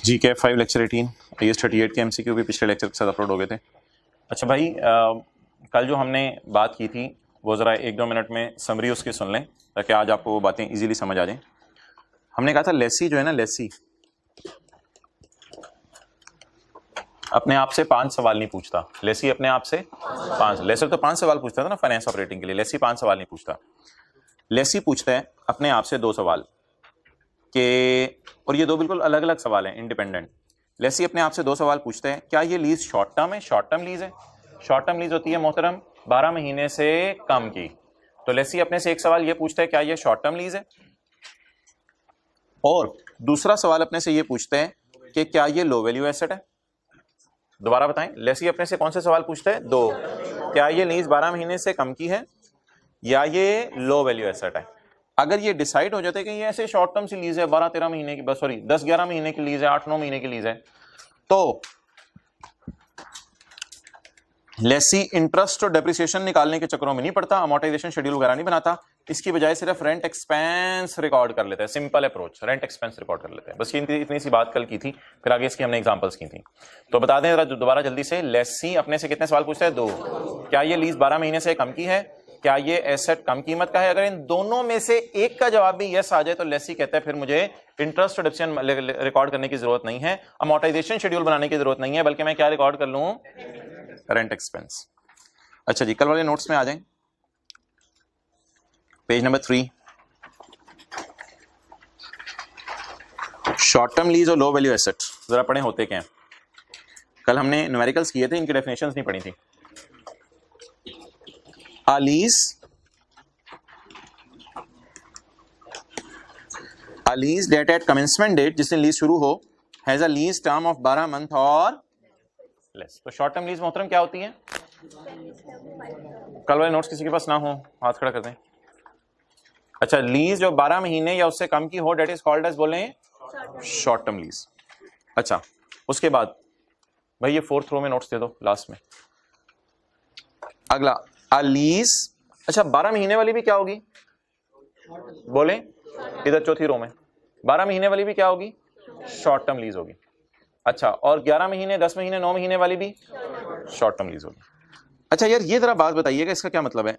जी के 5 lecture 18 IAS 38 के MCQ भी पिछले लेक्चर के साथ अपलोड हो गए थे। अच्छा भाई, कल जो हमने बात की थी वो ज़रा 1-2 मिनट में समरी उसकी सुन लें ताकि आज आपको वो बातें इजीली समझ आ जाएं। हमने कहा था लेसी जो है ना, लेसी अपने आप से 5 सवाल नहीं पूछता। लेसी अपने आप से 5, लेसर तो 5 सवाल पूछता था ना फाइनेंस ऑपरेटिंग के लिए, लेसी 5 सवाल नहीं पूछता। लेसी पूछता है अपने आप से 2 सवाल के, और ये 2 बिल्कुल अलग अलग सवाल हैं, इंडिपेंडेंट। लेसी अपने आप से 2 सवाल पूछते हैं, क्या ये लीज शॉर्ट टर्म है? शॉर्ट टर्म लीज है। शॉर्ट टर्म लीज होती है मोहतरम 12 महीने से कम की। तो लेसी अपने से एक सवाल ये पूछता है, क्या ये शॉर्ट टर्म लीज है? और दूसरा सवाल अपने से ये पूछते हैं कि क्या ये लो वैल्यू एसेट है? दोबारा बताएं, लेसी अपने से कौन से सवाल पूछते हैं? 2। क्या ये लीज 12 महीने से कम की है या ये लो वैल्यू एसेट है? अगर ये डिसाइड हो जाता है कि ये ऐसे शॉर्ट टर्म सी लीज है, 12-13 महीने की, बस सॉरी 10-11 महीने की लीज है, 8-9 महीने की लीज है, तो लेसी इंटरेस्ट और डेप्रिसिएशन निकालने के चक्रों में नहीं पड़ता, अमोर्टाइजेशन शेड्यूल वगैरह नहीं बनाता। इसकी बजाय सिर्फ रेंट एक्सपेंस रिकॉर्ड कर लेते हैं। Simple approach, rent expense record कर लेते हैं। बस ये इतनी सी बात कल की थी, फिर आगे इसकी हमने एग्जांपल्स की थी। तो बता दें जरा दोबारा जल्दी से, लेसी अपने से कितने सवाल पूछता है? 2। क्या ये लीज 12 महीने से कम की है? क्या ये एसेट कम कीमत का है? अगर इन दोनों में से एक का जवाब भी यस आ जाए तो लेसी कहता है फिर मुझे इंटरेस्ट और डेप्रिसिएशन रिकॉर्ड करने की जरूरत नहीं है, अमोर्टाइजेशन शेड्यूल बनाने की जरूरत नहीं है, बल्कि मैं क्या रिकॉर्ड कर लूं? Rent expense. अच्छा जी, कल वाले नोट्स में आ जाएं, page number 3। Short term lease और लो वैल्यू एसेट जरा पढ़े होते क्या हैं। कल हमने न्यूमेरिकल्स किए थे, इनकी डेफिनेशंस नहीं पढ़ी थी। A lease that at commencement date, जिस दिन लीज शुरू हो, has a lease term of 12 month और less। तो शॉर्ट टर्म लीज मोहतरम क्या होती है? कल वाले नोट्स किसी के पास ना हो हाथ खड़ा कर दें। अच्छा, लीज जो 12 महीने या उससे कम की हो, डेट इज कॉल्ड एज, बोले शॉर्ट टर्म लीज। अच्छा, उसके बाद भाई ये 4th रो में नोट्स दे दो लास्ट में। अगला लीज, अच्छा 12 महीने वाली भी क्या होगी? बोले इधर 4थी रो में 12 महीने वाली भी क्या होगी? शॉर्ट टर्म लीज होगी। अच्छा, और 11 महीने, 10 महीने, 9 महीने वाली भी शॉर्ट टर्म लीज होगी। अच्छा यार, ये जरा बात बताइएगा, इसका क्या मतलब है?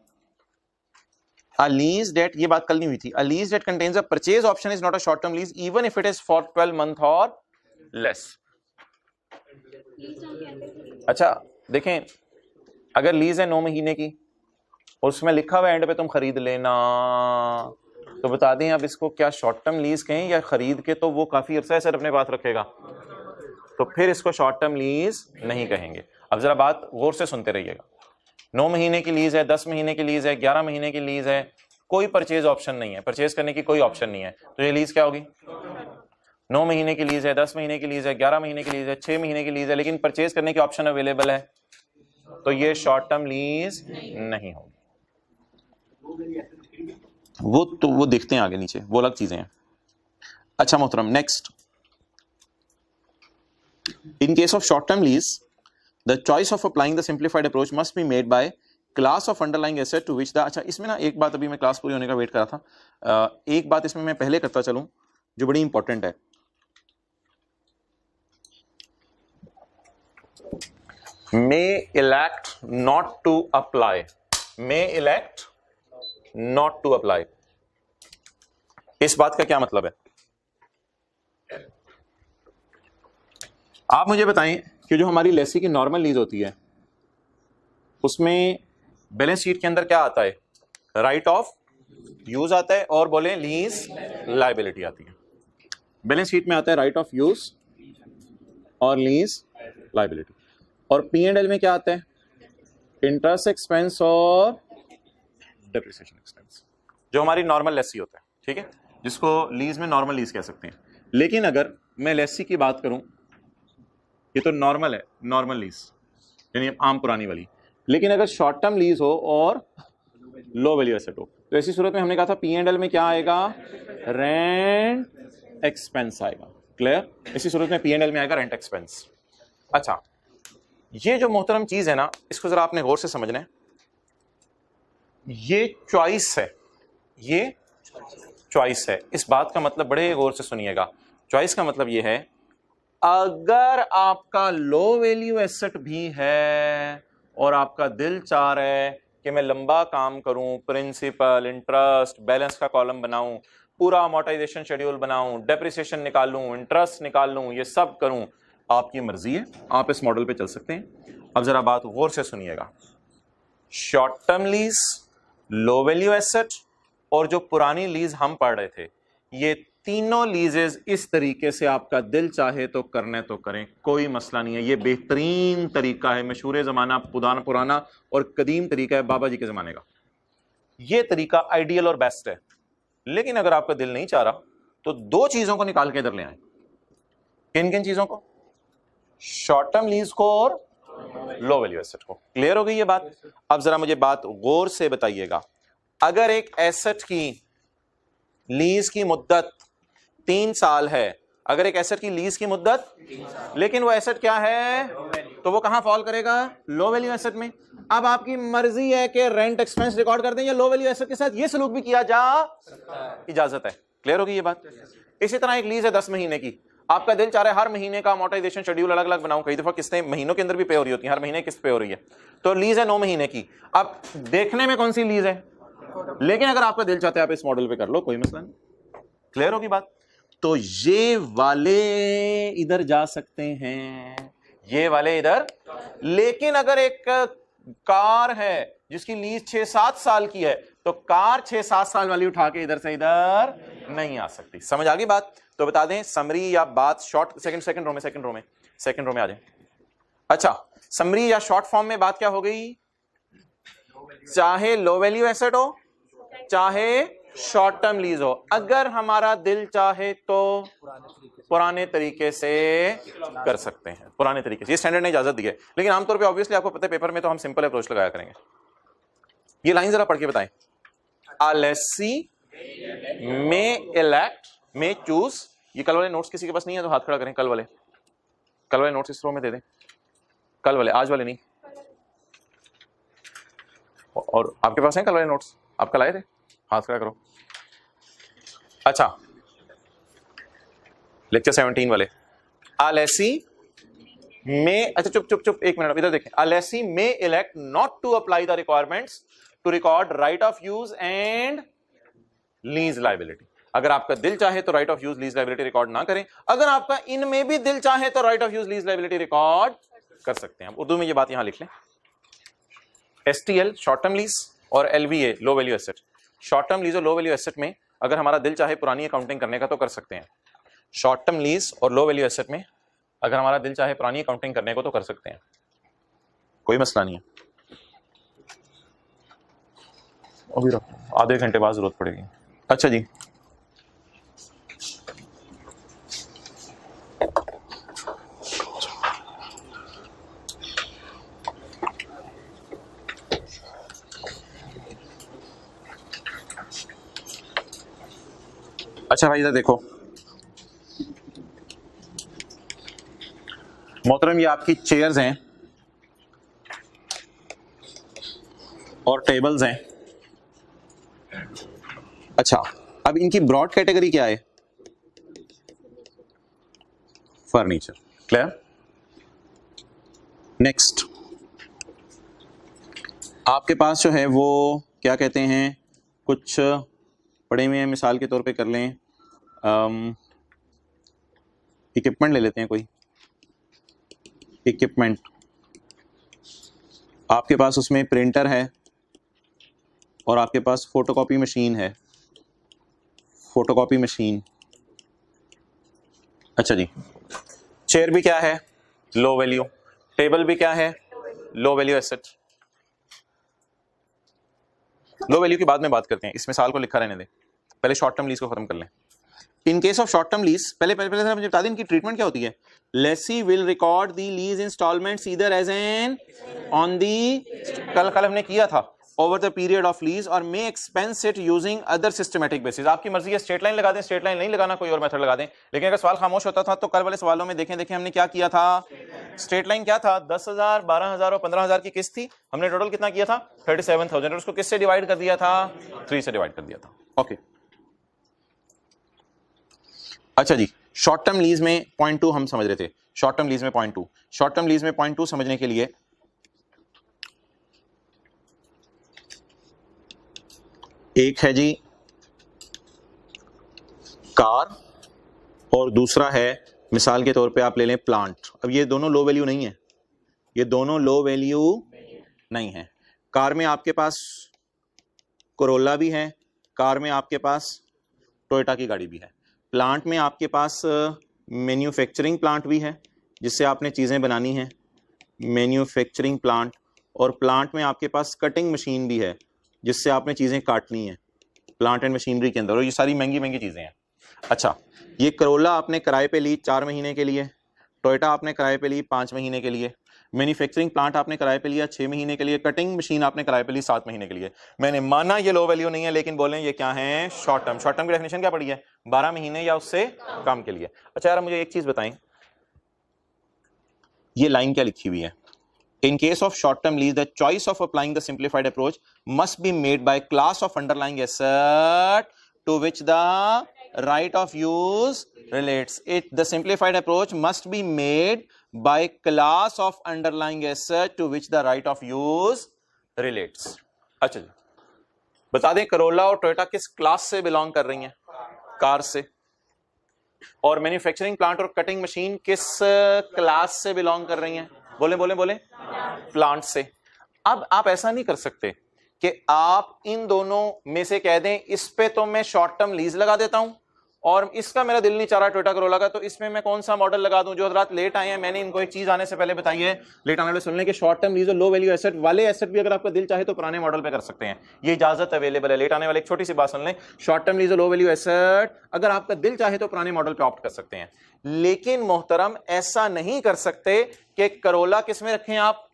A lease that, ये बात कल नहीं हुई थी। A lease that contains a purchase option is not a short term lease even if it is for 12 month or less। अच्छा देखें, अगर लीज है 9 महीने की, उसमें लिखा हुआ एंड पे तुम खरीद लेना, तो बता दें अब इसको क्या शॉर्ट टर्म लीज कहें या खरीद के तो वो काफी अरसा सर अपने पास रखेगा, तो फिर इसको शॉर्ट टर्म लीज नहीं कहेंगे। अब जरा बात गौर से सुनते रहिएगा। 9 महीने की लीज है, 10 महीने की लीज है, 11 महीने की लीज है, कोई परचेज ऑप्शन नहीं है, परचेज करने की कोई ऑप्शन नहीं है, तो ये लीज क्या होगी? 9 महीने की लीज है, 10 महीने की लीज है, 11 महीने की लीज है, 6 महीने की लीज है, लेकिन परचेज करने की ऑप्शन अवेलेबल है, तो ये शॉर्ट टर्म लीज नहीं होगी। वो तो वो देखते हैं आगे नीचे, वो अलग चीजें हैं। अच्छा मोहतरम, next, in case of short term lease the choice of applying the simplified approach must be made by class of underlying asset to which the, अच्छा इसमें ना एक बात, अभी मैं क्लास पूरी होने का वेट कर रहा था, एक बात इसमें मैं पहले करता चलूं जो बड़ी इंपॉर्टेंट है। may elect not to apply, may elect not to apply, इस बात का क्या मतलब है? आप मुझे बताएं कि जो हमारी लेसी की नॉर्मल लीज होती है उसमें बैलेंस शीट के अंदर क्या आता है? राइट ऑफ यूज आता है और बोले लीज लायबिलिटी आती है। बैलेंस शीट में आता है राइट ऑफ यूज और लीज लायबिलिटी, और P&L में क्या आता है? इंटरेस्ट एक्सपेंस और डेप्रिसिएशन एक्सपेंस, जो हमारी नॉर्मल लेसी होता है, ठीक है, जिसको लीज में नॉर्मल लीज कह सकते हैं। लेकिन अगर मैं लेसी की बात करूं, ये तो नॉर्मल है, नॉर्मल लीज यानी आम पुरानी वाली, लेकिन अगर शॉर्ट टर्म लीज हो और लो वैल्यू एसेट हो, तो ऐसी सूरत में हमने कहा था P&L में क्या आएगा? रेंट एक्सपेंस आएगा। क्लियर? इसी सूरत में P&L में आएगा रेंट एक्सपेंस। अच्छा, ये जो मोहतरम चीज है ना, इसको जरा आपने गौर से समझना है। ये चॉइस है, ये चॉइस है। इस बात का मतलब बड़े गौर से सुनिएगा। चॉइस का मतलब ये है, अगर आपका लो वैल्यू एसेट भी है और आपका दिल चाह रहा है कि मैं लंबा काम करूं, प्रिंसिपल, इंटरेस्ट, बैलेंस का कॉलम बनाऊं, पूरा अमोर्टाइजेशन शेड्यूल बनाऊं, डेप्रिसिएशन निकालूं, इंटरेस्ट निकाल लूं, ये सब करूं, आपकी मर्जी है, आप इस मॉडल पे चल सकते हैं। अब जरा बात गौर से सुनिएगा। शॉर्ट टर्म लीज, लो वैल्यू एसेट और जो पुरानी लीज हम पढ़ रहे थे, ये तीनों लीजेस इस तरीके से आपका दिल चाहे तो करने तो करें, कोई मसला नहीं है। ये बेहतरीन तरीका है, मशहूर जमाना, पुराना और कदीम तरीका है, बाबा जी के जमाने का। ये तरीका आइडियल और बेस्ट है। लेकिन अगर आपका दिल नहीं चाह रहा तो दो चीजों को निकाल के इधर ले आए। किन किन चीजों को? शॉर्ट टर्म लीज को और लो वैल्यू एसेट को। क्लियर हो गई ये बात? अब जरा मुझे बात गौर से बताइएगा। अगर एक एसेट की लीज की मुद्दत 3 साल है, अगर एक एसेट की लीज की मुद्दत, लेकिन वो एसेट क्या है, तो वो कहां फॉल करेगा? लो वैल्यू एसेट में। अब आपकी मर्जी है कि रेंट एक्सपेंस रिकॉर्ड कर दें या लो वैल्यू एसेट के साथ ये सलूक भी किया जा इजाजत है। क्लियर होगी ये बात? इसी तरह एक लीज है 10 महीने की, आपका दिल चाह रहा है हर महीने का अमोर्टाइजेशन शेड्यूल अलग अलग बनाऊं, कई दफा किस्तें महीनों के अंदर भी पे हो रही होती हैं, हर महीने किस्त पे हो रही है, तो लीज है 9 महीने की। अब देखने में कौन सी लीज है, लेकिन अगर आपका दिल चाहता है आप इस मॉडल पे कर लो, कोई मसला नहीं। क्लियर होगी बात? तो ये वाले इधर जा सकते हैं, ये वाले इधर। लेकिन अगर एक कार है जिसकी लीज 6-7 साल की है, तो कार 6-7 साल वाली उठा के इधर से इधर नहीं आ सकती। समझ आ गई बात? तो बता दें समरी या बात शॉर्ट, सेकंड रो में आ जाए। अच्छा, समरी या शॉर्ट फॉर्म में बात क्या हो गई? चाहे लो वैल्यू एसेट हो, चाहे शॉर्ट टर्म लीज हो, अगर हमारा दिल चाहे तो पुराने तरीके से कर सकते हैं। पुराने तरीके से, ये स्टैंडर्ड ने इजाजत दी है, लेकिन आमतौर पे ऑब्वियसली आपको पता है पेपर में तो हम सिंपल अप्रोच लगाया करेंगे। ये लाइन जरा पढ़ के बताएं। A lessee may elect, may choose, ये कल वाले नोट्स किसी के पास नहीं है तो हाथ खड़ा करें। कल वाले नोट्स इस रो में दे दें, कल वाले, आज वाले नहीं। और आपके पास हैं कल वाले नोट्स? आप कल आए थे? हाथ खड़ा करो। अच्छा, लेक्चर 17 वाले। A lessee may, अच्छा चुप एक मिनट इधर देखें। A lessee may elect not to apply the requirements to record right of use and lease liability। अगर आपका दिल चाहे तो right of use lease liability record ना करें, अगर आपका इनमें भी दिल चाहे तो right of use lease liability record कर सकते हैं। उर्दू में ये बात यहां लिख लें। STL शॉर्ट टर्म लीज और LVA लो value asset. Short term lease और लो वैल्यू एसेट में अगर हमारा दिल चाहे पुरानी अकाउंटिंग करने का तो कर सकते हैं। शॉर्ट टर्म लीज और लो वैल्यू एसेट में अगर हमारा दिल चाहे पुरानी अकाउंटिंग करने को तो कर सकते हैं, कोई मसला नहीं है। अभी आधे घंटे बाद जरूरत पड़ेगी। अच्छा जी, अच्छा भाई इधर देखो मोहतरम, ये आपकी चेयर्स हैं और टेबल्स हैं। अच्छा, अब इनकी ब्रॉड कैटेगरी क्या है? फर्नीचर। क्लियर? नेक्स्ट, आपके पास जो है वो क्या कहते हैं, कुछ पड़े हुए हैं, मिसाल के तौर पे कर लें, इक्विपमेंट ले लेते हैं। कोई इक्विपमेंट आपके पास, उसमें प्रिंटर है और आपके पास फोटोकॉपी मशीन है। फोटोकॉपी मशीन, अच्छा जी। चेयर भी क्या है? Low value. टेबल भी क्या है? Low value asset. Low value की बाद में बात करते हैं, इस मिसाल को लिखा रहने दें, पहले शॉर्ट टर्म लीज को खत्म कर लें। In case of short term lease, पहले मुझे बता दें इनकी ट्रीटमेंट क्या होती है। Lessee will record the lease instalments either as an on the, कल हमने किया था, over the period of lease और may expense it using other systematic basis. आपकी मर्जी है, स्ट्रेट लाइन लगा दें, स्ट्रेट लाइन नहीं लगाना कोई और मेथड लगा दें। लेकिन अगर सवाल खामोश होता था तो कल वाले सवालों में देखें हमने क्या किया था। स्ट्रेट लाइन क्या था? 10,000, 12,000 और 15,000 की किस्त थी, हमने टोटल कितना किया था? 37,000, और उसको किससे डिवाइड कर दिया था? 3 से डिवाइड कर दिया था। ओके, अच्छा जी। शॉर्ट टर्म लीज में 0.2 हम समझ रहे थे, शॉर्ट टर्म लीज में 0.2, शॉर्ट टर्म लीज में 0.2 समझने के लिए एक है जी कार और दूसरा है मिसाल के तौर पे आप ले लें प्लांट। अब ये दोनों लो वैल्यू नहीं है, ये दोनों लो वैल्यू नहीं है। कार में आपके पास कोरोला भी है, कार में आपके पास टोयोटा की गाड़ी भी है, प्लांट में आपके पास मैन्युफैक्चरिंग प्लांट भी है जिससे आपने चीज़ें बनानी हैं, मैन्युफैक्चरिंग प्लांट, और प्लांट में आपके पास कटिंग मशीन भी है जिससे आपने चीज़ें काटनी है प्लांट एंड मशीनरी के अंदर, और ये सारी महंगी महंगी चीज़ें हैं। अच्छा, ये करोला आपने किराए पे ली 4 महीने के लिए, टोयोटा आपने किराए पे ली 5 महीने के लिए, मैन्युफैक्चरिंग प्लांट आपने किराए पे लिया 6 महीने के लिए, कटिंग मशीन आपने किराए पे ली 7 महीने के लिए। मैंने माना ये लो वैल्यू नहीं है, लेकिन बोलें ये क्या है, शॉर्ट टर्म। शॉर्ट टर्म की डेफिनेशन क्या पड़ी है, 12 महीने या उससे कम के लिए। अच्छा यार मुझे एक चीज बताएं, ये लाइन क्या लिखी हुई है, In case of short-term lease, the choice of applying the simplified approach must be made by class of underlying asset to which the right of use relates. The simplified approach must be made by class of underlying asset to which the right of use relates. अच्छा जी, बता दें Corolla और Toyota किस class से belong कर रही हैं, car से, और मैन्युफैक्चरिंग प्लांट और कटिंग मशीन किस क्लास से बिलोंग कर रही हैं, बोले बोले बोले, प्लांट से। अब आप ऐसा नहीं कर सकते कि आप इन दोनों में से कह दें इस पे तो मैं शॉर्ट टर्म लीज लगा देता हूं और इसका मेरा दिल नहीं चाह रहा टोयोटा करोला का, तो इसमें मैं कौन सा मॉडल लगा दूं। जो हजरात लेट आए हैं, मैंने इनको एक चीज आने से पहले बताई है, लेट आने वाले सुन लें कि शॉर्ट टर्म लीज और लो वैल्यू एसेट वाले एसेट भी अगर आपका दिल चाहे तो पुराने मॉडल पे कर सकते हैं, ये इजाजत अवेलेबल है। लेट आने वाले एक छोटी सी बात सुन लें, शॉर्ट टर्म लीज और लो वैल्यू एसेट अगर आपका दिल चाहे तो पुराने मॉडल पे ऑप्ट कर सकते हैं, लेकिन मोहतरम ऐसा नहीं कर सकते कि करोला किस में रखें आप,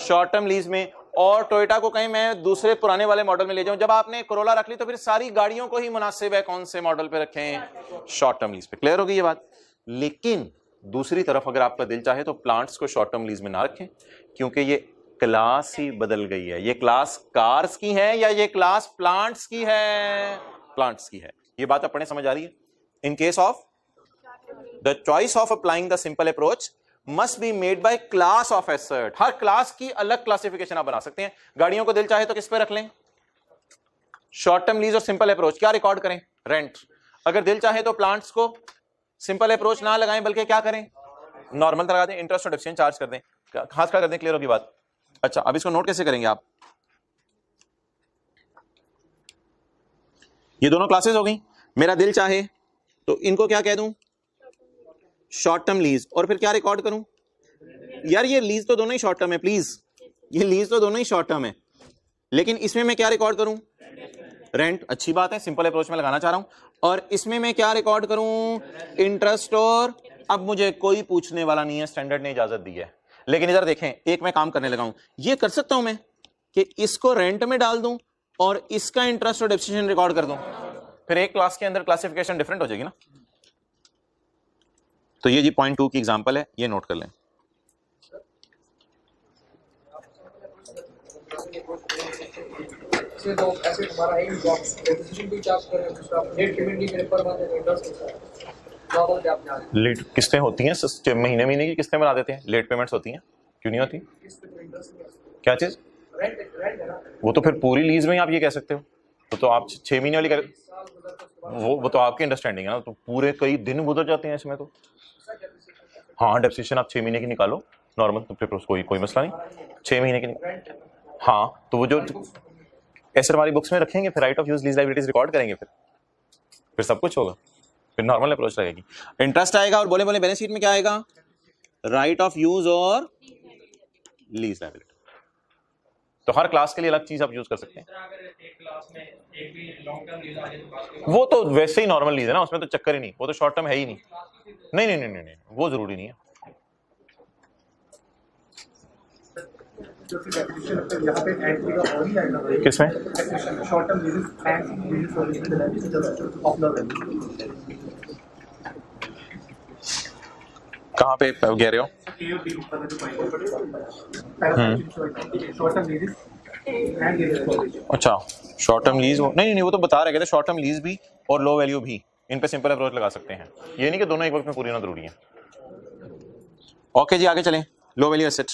शॉर्ट टर्म लीज में, और टोयोटा को कहीं मैं दूसरे पुराने वाले मॉडल में ले जाऊं। जब आपने कोरोला रख ली तो फिर सारी गाड़ियों को ही मुनासिब है कौन से मॉडल पे रखें, शॉर्ट टर्म लीज पे। क्लियर होगी ये बात। लेकिन दूसरी तरफ अगर आपका दिल चाहे तो प्लांट्स को शॉर्ट टर्म लीज में ना रखें, क्योंकि ये क्लास ही बदल गई है। ये क्लास कार्स की है या ये क्लास प्लांट्स की है, प्लांट्स की है। ये बात अपने समझ आ रही है। इन case of the choice of applying the simple approach must be made by class of asset। Her class की अलग क्लासिफिकेशन आप बना सकते हैं। गाड़ियों को दिल चाहे तो किस पे रख लें, शॉर्ट टर्म लीज और सिंपल अप्रोच क्या रिकॉर्ड करें, रेंट। अगर दिल चाहे तो प्लांट्स को सिंपल अप्रोच ना लगाएं बल्कि क्या करें, नॉर्मल लगा दें, इंटरेस्ट और डिविडेंड चार्ज कर दें, खास कर दें। क्लियर होगी बात। अच्छा, अब इसको नोट कैसे करेंगे आप, ये दोनों क्लासेस हो गई। मेरा दिल चाहे तो इनको क्या कह दूं, शॉर्ट टर्म लीज, और फिर क्या रिकॉर्ड करूं, यार ये लीज तो दोनों ही शॉर्ट टर्म है, प्लीज ये लीज तो दोनों ही शॉर्ट टर्म है, लेकिन इसमें मैं क्या रिकॉर्ड करूं, रेंट। अच्छी बात है, सिंपल अप्रोच में लगाना चाह रहा हूं। और इसमें मैं क्या रिकॉर्ड करूं, इंटरेस्ट। और अब मुझे कोई पूछने वाला नहीं है, स्टैंडर्ड ने इजाजत दी है। लेकिन इधर देखें, एक मैं काम करने लगा हूं, ये कर सकता हूं मैं कि इसको रेंट में डाल दूं और इसका इंटरेस्ट और डेप्रिसिएशन रिकॉर्ड कर दूं, फिर एक क्लास के अंदर क्लासिफिकेशन डिफरेंट हो जाएगी ना। तो ये जी 0.2 की एग्जांपल है, ये नोट कर लें। लेट किस्तें होती हैं, महीने महीने की किस्तें बना देते हैं, लेट पेमेंट्स होती हैं, क्यों नहीं होती, क्या चीज, वो तो फिर पूरी लीज में आप ये कह सकते हो। तो आप 6 महीने वाली कर, वो तो आपकी अंडरस्टैंडिंग है ना, तो पूरे कई दिन गुजर जाते हैं इसमें। तो हाँ, डेप्रिसिएशन आप 6 महीने की निकालो नॉर्मल, तो फिर कोई मसला नहीं, 6 महीने की। हाँ, तो वो जो एसेट वाली बुक्स में रखेंगे, फिर right of use lease liabilities record करेंगे, फिर सब कुछ होगा, फिर नॉर्मल अप्रोच रहेगी। इंटरेस्ट आएगा और बोले बोले बैलेंस शीट में क्या आएगा, राइट ऑफ यूज और लीज लायबिलिटी। तो हर क्लास के लिए अलग चीज आप यूज कर सकते हैं। वो तो वैसे ही नॉर्मल लीज है ना, उसमें तो चक्कर ही नहीं, वो तो शॉर्ट टर्म है ही नहीं। नहीं नहीं नहीं नहीं, नहीं वो जरूरी नहीं है। किसमें, कहाँ पे कह रहे हो, अच्छा शॉर्ट टर्म लीज, नहीं नहीं वो तो बता रहे थे शॉर्ट टर्म लीज भी और लो वैल्यू भी, इन पे सिंपल अप्रोच लगा सकते हैं, ये नहीं कि दोनों एक वक्त में पूरी होना जरूरी है। ओके जी, आगे चलें। Low value asset,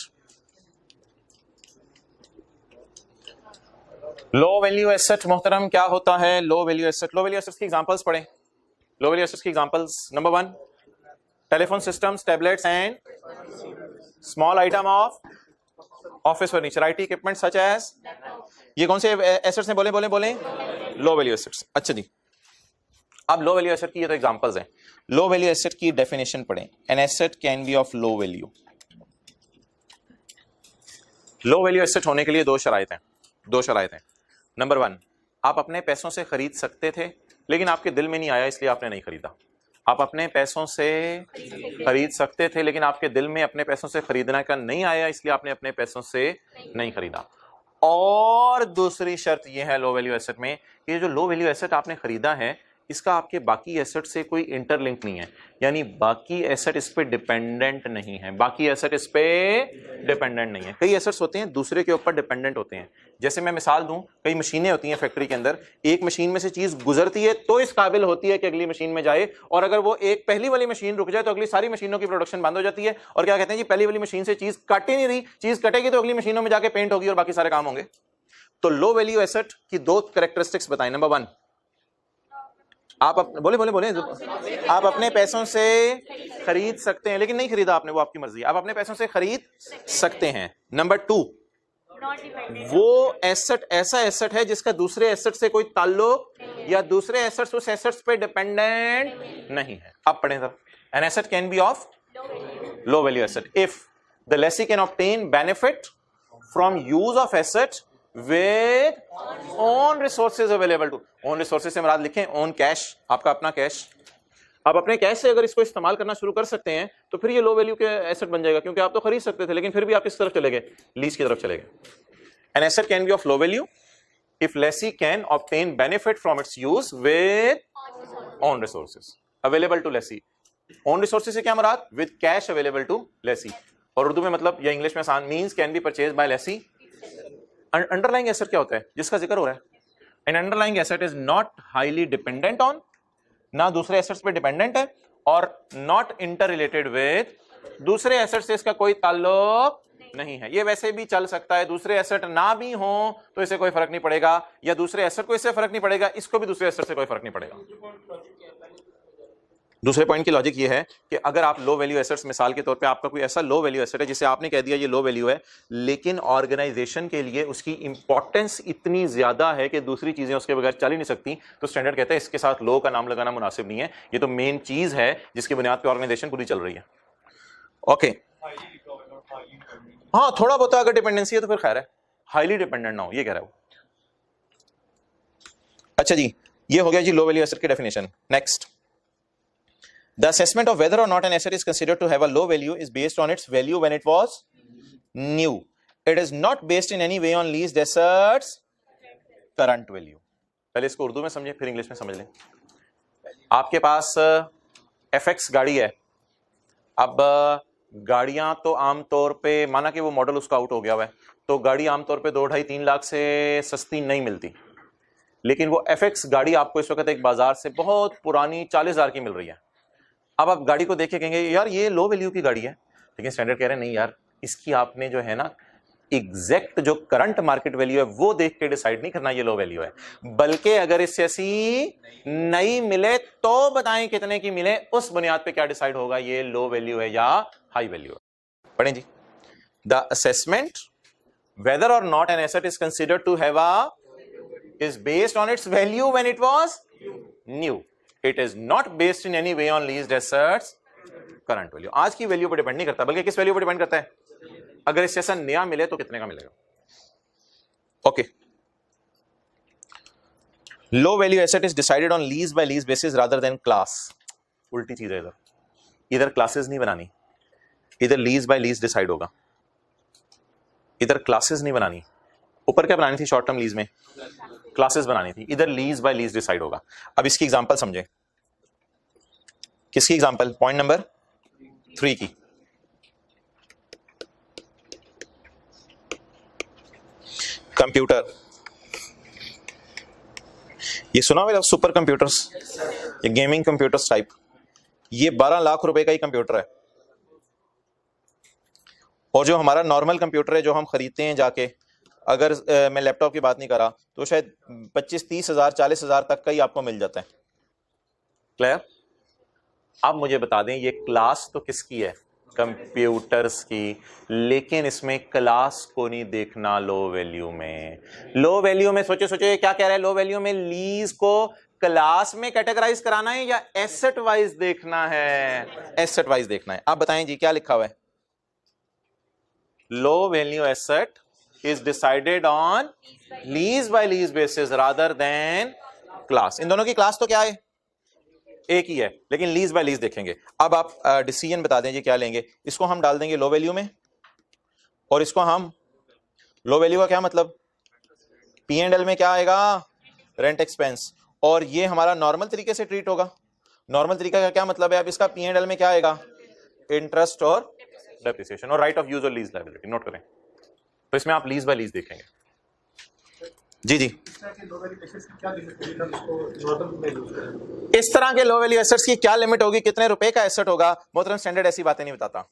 low value asset मोहतरम क्या होता है? Low value asset, low value assets की एग्जांपल्स पढ़ें। लो वैल्यू एसेट्स की examples, number 1 telephone systems, tablets and small item of office furniture, IT equipment such as, ये कौन से एसेट्स हैं? बोले बोले बोले, लो वैल्यू एसेट्स। अच्छा जी, अब लो वैल्यू एसेट की ये तो एग्जांपल्स हैं। लो वैल्यू एसेट की डेफिनेशन पढ़ें। N asset can be of low value. Low value asset होने के लिए दो शराइत हैं। नंबर 1, आप अपने पैसों से खरीद सकते थे लेकिन आपके दिल में नहीं आया इसलिए आपने नहीं खरीदा। आप अपने पैसों से खरीद सकते थे लेकिन आपके दिल में अपने पैसों से खरीदना का नहीं आया इसलिए आपने अपने पैसों से नहीं खरीदा। और दूसरी शर्त यह है लो वैल्यू एसेट में कि जो लो वैल्यू एसेट आपने खरीदा है इसका आपके बाकी एसेट से कोई इंटरलिंक नहीं है, यानी बाकी एसेट इस पे डिपेंडेंट नहीं है। बाकी एसेट इस पे डिपेंडेंट नहीं है। कई एसेट्स होते हैं दूसरे के ऊपर डिपेंडेंट होते हैं। जैसे मैं मिसाल दूं, कई मशीनें होती हैं फैक्ट्री के अंदर, एक मशीन में से चीज गुजरती है तो इस काबिल होती है कि अगली मशीन में जाए, और अगर वो एक पहली वाली मशीन रुक जाए तो अगली सारी मशीनों की प्रोडक्शन बंद हो जाती है। और क्या कहते हैं जी, पहली वाली मशीन से चीज कट ही नहीं रही, चीज कटेगी तो अगली मशीनों में जाके पेंट होगी और बाकी सारे काम होंगे। तो लो वैल्यू एसेट की दो कैरेक्टरिस्टिक्स बताएं। नंबर 1, आप बोले बोले बोले आप अपने पैसों से खरीद सकते हैं लेकिन नहीं खरीदा आपने, वो आपकी मर्जी, आप अपने पैसों से खरीद सकते हैं। नंबर 2, वो एसेट ऐसा एसेट है जिसका दूसरे एसेट से कोई ताल्लुक या दूसरे एसेट्स उस एसेट्स पे डिपेंडेंट नहीं है। अब पढ़ें sir, N asset can be of low value asset if the Lesi can obtain benefit from use of asset with own resources available to, own resources से मुराद लिखें own कैश, आपका अपना कैश। आप अपने कैश से अगर इसको इस्तेमाल करना शुरू कर सकते हैं तो फिर ये लो वैल्यू के एसेट बन जाएगा, क्योंकि आप तो खरीद सकते थे लेकिन फिर भी आप किस तरफ चले गए? लीज की तरफ चले गए। An asset can be of low value if lessee can obtain benefit from its use with own resources available to lessee. Own resources से क्या मुराद? With cash available to lessee, और उर्दू में मतलब या इंग्लिश में आसान, means can be purchase by lessee. Underlying asset क्या होता है जिसका जिक्र हो रहा है? An underlying asset is not highly dependent on, ना दूसरे एसेट्स पे डिपेंडेंट है, और नॉट इंटर रिलेटेड विद, दूसरे एसेट से इसका कोई ताल्लुक नहीं है। ये वैसे भी चल सकता है, दूसरे एसेट ना भी हो तो इसे कोई फर्क नहीं पड़ेगा, या दूसरे एसेट को इससे फर्क नहीं पड़ेगा, इसको भी दूसरे एसेट से कोई फर्क नहीं पड़ेगा। दूसरे पॉइंट की लॉजिक ये है कि अगर आप लो वैल्यू एसेट्स, मिसाल के तौर पे आपका कोई ऐसा लो वैल्यू एसेट है जिसे आपने कह दिया ये लो वैल्यू है, लेकिन ऑर्गेनाइजेशन के लिए उसकी इंपॉर्टेंस इतनी ज्यादा है कि दूसरी चीजें उसके बगैर चल ही नहीं सकती, तो स्टैंडर्ड कहता है इसके साथ लो का नाम लगाना मुनासिब नहीं है, ये तो मेन चीज है जिसकी बुनियाद पर ऑर्गेनाइजेशन पूरी चल रही है। ओके, हाँ थोड़ा बहुत अगर डिपेंडेंसी है तो फिर खैर है, हाईली डिपेंडेंट ना हो, ये कह रहा है वो। अच्छा जी, ये हो गया जी लो वैल्यू एसेट की definition. Next, the assessment of whether or not an asset is considered to have a low value is based on its value when it was new. It is not based in any way on leased assets current value. पहले इसको उर्दू में समझे फिर English में समझ लें। आपके पास FX गाड़ी है, अब गाड़ियां तो आमतौर पे, माना कि वो मॉडल उसका आउट हो गया हुआ है, तो गाड़ी आमतौर पे 2-2.5-3 लाख से सस्ती नहीं मिलती, लेकिन वो FX गाड़ी आपको इस वक्त एक बाजार से बहुत पुरानी 40,000 की मिल रही है। अब आप गाड़ी को देख के कहेंगे यार ये लो वैल्यू की गाड़ी है, लेकिन स्टैंडर्ड कह रहे हैं नहीं यार, इसकी आपने जो है ना एग्जैक्ट जो करंट मार्केट वैल्यू है वो देख के डिसाइड नहीं करना ये लो वैल्यू है, बल्कि अगर इससे ऐसी नई मिले तो बताएं कितने की मिले, उस बुनियाद पे क्या डिसाइड होगा ये लो वैल्यू है या हाई वैल्यू है। पढ़ें जी, the assessment whether or not an asset is considered to have a is based on its value when it was new. It is not based in any way on leased assets current value. आज की value पर depend नहीं करता, बल्कि किस value पर depend करता है? अगर इससे ऐसा नया मिले तो कितने का मिलेगा। Okay, low value asset is decided on lease by lease basis rather than class. उल्टी चीज है, इधर क्लासेस नहीं बनानी, इधर लीज बाय लीज डिसाइड होगा, इधर क्लासेस नहीं बनानी। ऊपर क्या बनानी थी शॉर्ट टर्म लीज में? क्लासेस बनानी थी, इधर लीज बाय लीज डिसाइड होगा। अब इसकी एग्जांपल समझे। किसकी एग्जांपल? पॉइंट नंबर 3 की। कंप्यूटर, ये सुना हुआ सुपर कंप्यूटर्स, ये गेमिंग कंप्यूटर्स टाइप, ये 12 लाख रुपए का ही कंप्यूटर है। और जो हमारा नॉर्मल कंप्यूटर है जो हम खरीदते हैं जाके, अगर मैं लैपटॉप की बात नहीं कर रहा, तो शायद 25-30 हज़ार 40 हज़ार तक का ही आपको मिल जाता है। क्लियर? अब मुझे बता दें, ये क्लास तो किसकी है? कंप्यूटर्स की, लेकिन इसमें क्लास को नहीं देखना लो वैल्यू में। लो वैल्यू में सोचे क्या कह रहा है? लो वैल्यू में लीज को क्लास में कैटेगराइज कराना है या एसेट वाइज देखना है? एसेट वाइज देखना है। आप बताएं जी, क्या लिखा हुआ है? Low value asset is decided on lease by lease basis rather than class। इन दोनों की क्लास तो क्या है? एक ही है, लेकिन लीज बाय लीज देखेंगे। अब आप डिसीजन बता दें जी क्या लेंगे। इसको हम डाल देंगे लो वैल्यू में, और इसको हम, लो वैल्यू का क्या मतलब? P&L में क्या आएगा? Rent expense. और ये हमारा नॉर्मल तरीके से ट्रीट होगा। नॉर्मल तरीका का क्या मतलब है? अब इसका P&L में क्या आएगा? इंटरेस्ट और डेप्रिसिएशन और राइट ऑफ यूज और लीज लायबिलिटी। नोट करें, तो इसमें आप लीज बाय लीज देखेंगे। जी जी, इस तरह के लो वैल्यू एसेट्स की क्या लिमिट होगी, कितने रुपए का एसेट होगा? मोहतरम स्टैंडर्ड ऐसी बातें नहीं बताता,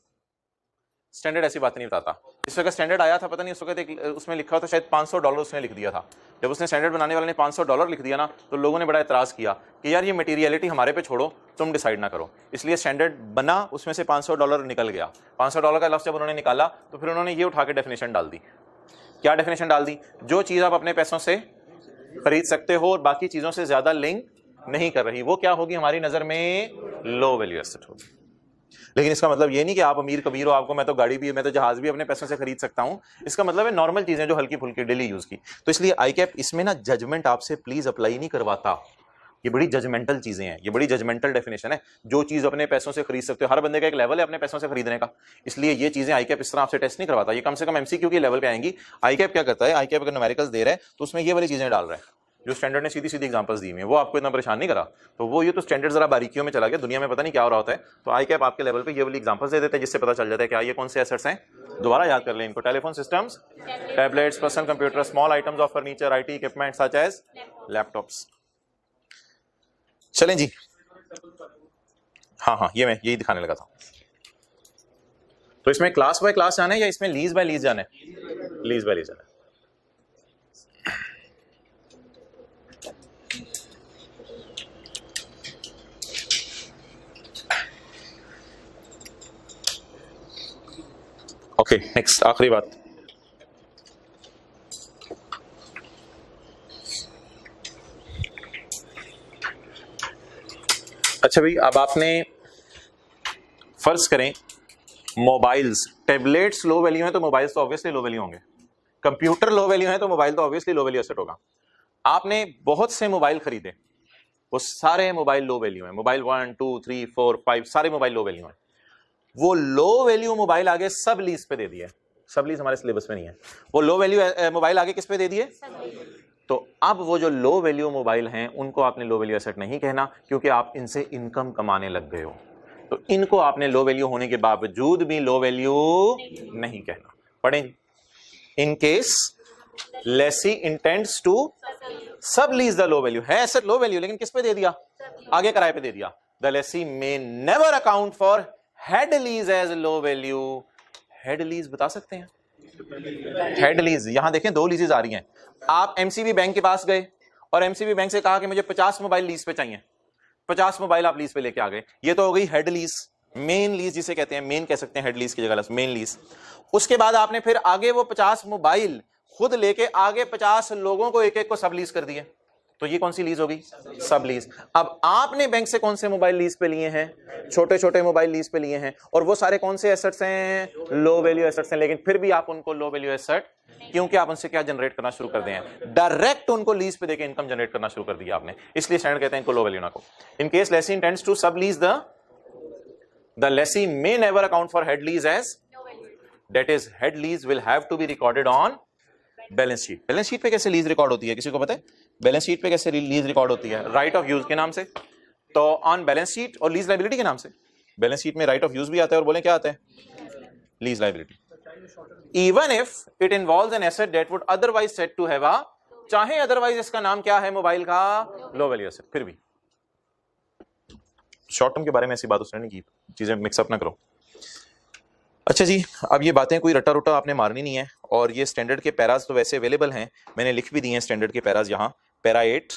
स्टैंडर्ड ऐसी बातें नहीं बताता। इस वक्त स्टैंडर्ड आया था, पता नहीं उस वक्त उसमें लिखा हुआ था शायद $500 उसने लिख दिया था। जब उसने स्टैंडर्ड बनाने वाले ने $500 लिख दिया ना, तो लोगों ने बड़ा एतराज किया कि यार ये मटेरियलिटी हमारे पे छोड़ो, तुम डिसाइड ना करो। इसलिए स्टैंडर्ड बना, उसमें से $500 निकल गया। $500 का लफ्ज़ जब उन्होंने निकाला तो फिर उन्होंने ये उठा के डेफिनेशन डाल दी। क्या डेफिनेशन डाल दी? जो चीज़ आप अपने पैसों से खरीद सकते हो और बाकी चीज़ों से ज़्यादा लिंक नहीं कर रही, वो क्या होगी हमारी नज़र में? लो वैल्यू एसेट होगी। लेकिन इसका मतलब ये नहीं कि आप अमीर कबीर हो, आपको मैं तो गाड़ी भी, मैं तो जहाज भी अपने पैसों से खरीद सकता हूं। इसका मतलब है नॉर्मल चीजें जो हल्की फुल्की डेली यूज की। तो इसलिए आईकैप इसमें ना जजमेंट आपसे प्लीज अप्लाई नहीं करवाता। ये बड़ी जजमेंटल चीजें हैं, ये बड़ी जजमेंटल डेफिनेशन है। जो चीज अपने पैसों से खरीद सकते हो, हर बंदे का एक लेवल है अपने पैसों से खरीदने का, इसलिए ये चीजें आईकैप इस तरह आपसे टेस्ट नहीं करवाता। ये कम से कम एमसीक्यू के लेवल पे आएंगी। आईकैप क्या करता है? आईकैप अगर न्यूमेरिकल्स दे रहा है तो उसमें ये वाली चीजें डाल रहा है जो स्टैंडर्ड ने सीधी सीधी एग्जांपल्स दी हुई है, वो आपको इतना परेशान नहीं करा। तो वो ये तो स्टैंडर्ड जरा बारीकियों में चला गया, दुनिया में पता नहीं क्या हो रहा होता है। तो आईकैप आपके लेवल पे ये वाली एग्जांपल्स दे देते हैं, जिससे पता चल जाता है क्या ये कौन से एसेट्स हैं। दोबारा याद कर लें इनको: telephone systems, tablets, personal computer, small items of furniture, IT equipment such as laptops. चलें जी, हाँ, ये मैं यही दिखाने लगा था। तो इसमें क्लास बाय क्लास जाना है या इसमें लीज बाय लीज जाना है? लीज बाय लीज जाना है। ओके, नेक्स्ट आखिरी बात। अच्छा भाई, अब आपने फर्ज करें मोबाइल्स, टैबलेट्स लो वैल्यू है तो मोबाइल्स तो ऑब्वियसली लो वैल्यू होंगे। कंप्यूटर लो वैल्यू है तो मोबाइल तो ऑब्वियसली लो वैल्यू एसेट होगा। आपने बहुत से मोबाइल खरीदे, वो सारे मोबाइल लो वैल्यू है। मोबाइल 1 2 3 4 5 सारे मोबाइल लो वैल्यू है। वो लो वैल्यू मोबाइल आगे सब लीज पे दे दिए। सब लीज हमारे सिलेबस में नहीं है। वो लो वैल्यू मोबाइल आगे किस पे दे दिए? तो अब वो जो लो वैल्यू मोबाइल हैं उनको आपने लो वैल्यू एसेट नहीं कहना, क्योंकि आप इनसे इनकम कमाने लग गए हो। तो इनको आपने लो वैल्यू होने के बावजूद भी लो वैल्यू नहीं कहना। पढ़ें, in case lessee intends to sublease the low value, है एसेट लो वैल्यू लेकिन किस पे दे दिया? आगे किराए पे दे दिया। The lessee may never account for head lease as low value. Head lease बता सकते हैं? हेड लीज, यहां देखें 2 लीजेस आ रही हैं। आप एमसीबी बैंक के पास गए और एमसीबी बैंक से कहा कि मुझे 50 मोबाइल लीज पे चाहिए। 50 मोबाइल आप लीज पे लेके आ गए। ये तो हो गई हेड लीज, मेन लीज जिसे कहते हैं, मेन कह सकते हैं हेड लीज की जगह मेन लीज। उसके बाद आपने फिर आगे वो 50 मोबाइल खुद लेके आगे 50 लोगों को एक एक को सब लीज कर दिए। तो ये कौन सी लीज होगी? सब लीज। अब आपने बैंक से कौन से मोबाइल लीज पे लिए हैं? छोटे छोटे मोबाइल लीज पे लिए हैं, और वो सारे कौन से एसेट्स हैं? लो वैल्यू एसेट्स हैं। लेकिन फिर भी आप उनको लो वैल्यू एसेट, क्योंकि आप उनसे क्या जनरेट करना शुरू कर दें? डायरेक्ट उनको लीज पे देके इनकम जनरेट करना शुरू कर दिया आपने। इसलिए स्टैंडर्ड कहते हैं इनको लो वैल्यू ना को। In case lessee intends to sublease the lessee may never account for head lease as, that is head lease will have to be recorded on balance sheet. Balance sheet पे कैसे lease record होती है, किसी को पता है? Balance sheet पे कैसे लीज रिकॉर्ड होती है? राइट ऑफ यूज के नाम से। तो ऑन बैलेंस शीट और लीज लायबिलिटी के नाम से। बैलेंस शीट में राइट ऑफ यूज भी आता है और बोले क्या आता है? Lease liability. Even if it involves an asset that would otherwise said to have a चाहे अदरवाइज इसका नाम क्या है मोबाइल का, लो वैल्यू एसेट। फिर भी शॉर्ट टर्म के बारे में ऐसी बात उसने नहीं की, चीजें मिक्सअप ना करो। अच्छा जी, अब ये बातें कोई रट्टा रुट्टा आपने मारनी नहीं है, और ये स्टैंडर्ड के पैराज तो वैसे अवेलेबल हैं, मैंने लिख भी दिए हैं स्टैंडर्ड के पैराज यहाँ, पैरा 8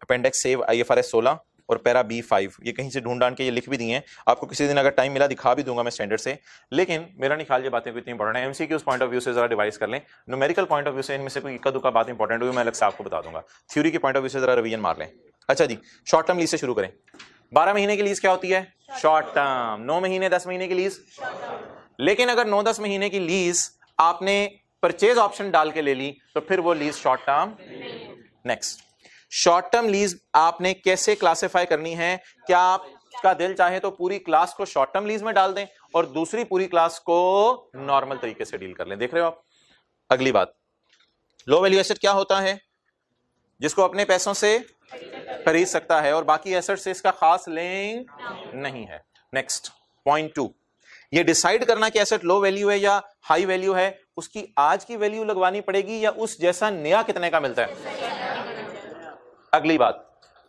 अपेंडिक्स सेव IFRS 16 और पैरा B5, ये कहीं से ढूंढ डांड के ये लिख भी दिए हैं। आपको किसी दिन अगर टाइम मिला दिखा भी दूंगा मैं स्टैंडर्ड से, लेकिन मेरा नहीं ख्याल ये बातें कोई इतनी इंपॉर्टेंट है। MCQ पॉइंट ऑफ व्यू से जरा डिवाइस कर लें, न्यूमेरिकल पॉइंट ऑफ व्यू से इनमें से कोई इक्का दुक्का बात इंपॉर्टेंट हुई मैं अलग से आपको बता दूंगा, थ्योरी के पॉइंट ऑफ व्यू से जरा रिवीजन मार लें। अच्छा जी, शॉर्ट टर्म लीज से शुरू करें। 12 महीने की लीज क्या होती है, शॉर्ट टर्म। 9 महीने 10 महीने की लीज, लेकिन अगर 9-10 महीने की लीज आपने परचेज ऑप्शन डाल के ले ली तो फिर वो lease short term. Next, short term lease आपने कैसे क्लासिफाई करनी है, क्या आपका दिल चाहे तो पूरी क्लास को शॉर्ट टर्म लीज में डाल दें और दूसरी पूरी क्लास को नॉर्मल तरीके से डील कर लें। देख रहे हो आप। अगली बात, लो वैल्यू एसेट क्या होता है, जिसको अपने पैसों से खरीद सकता है और बाकी एसेट से इसका खास लिंक नहीं है। नेक्स्ट पॉइंट 2, ये डिसाइड करना कि एसेट लो वैल्यू है या हाई वैल्यू है, उसकी आज की वैल्यू लगवानी पड़ेगी या उस जैसा नया कितने का मिलता है। अगली बात,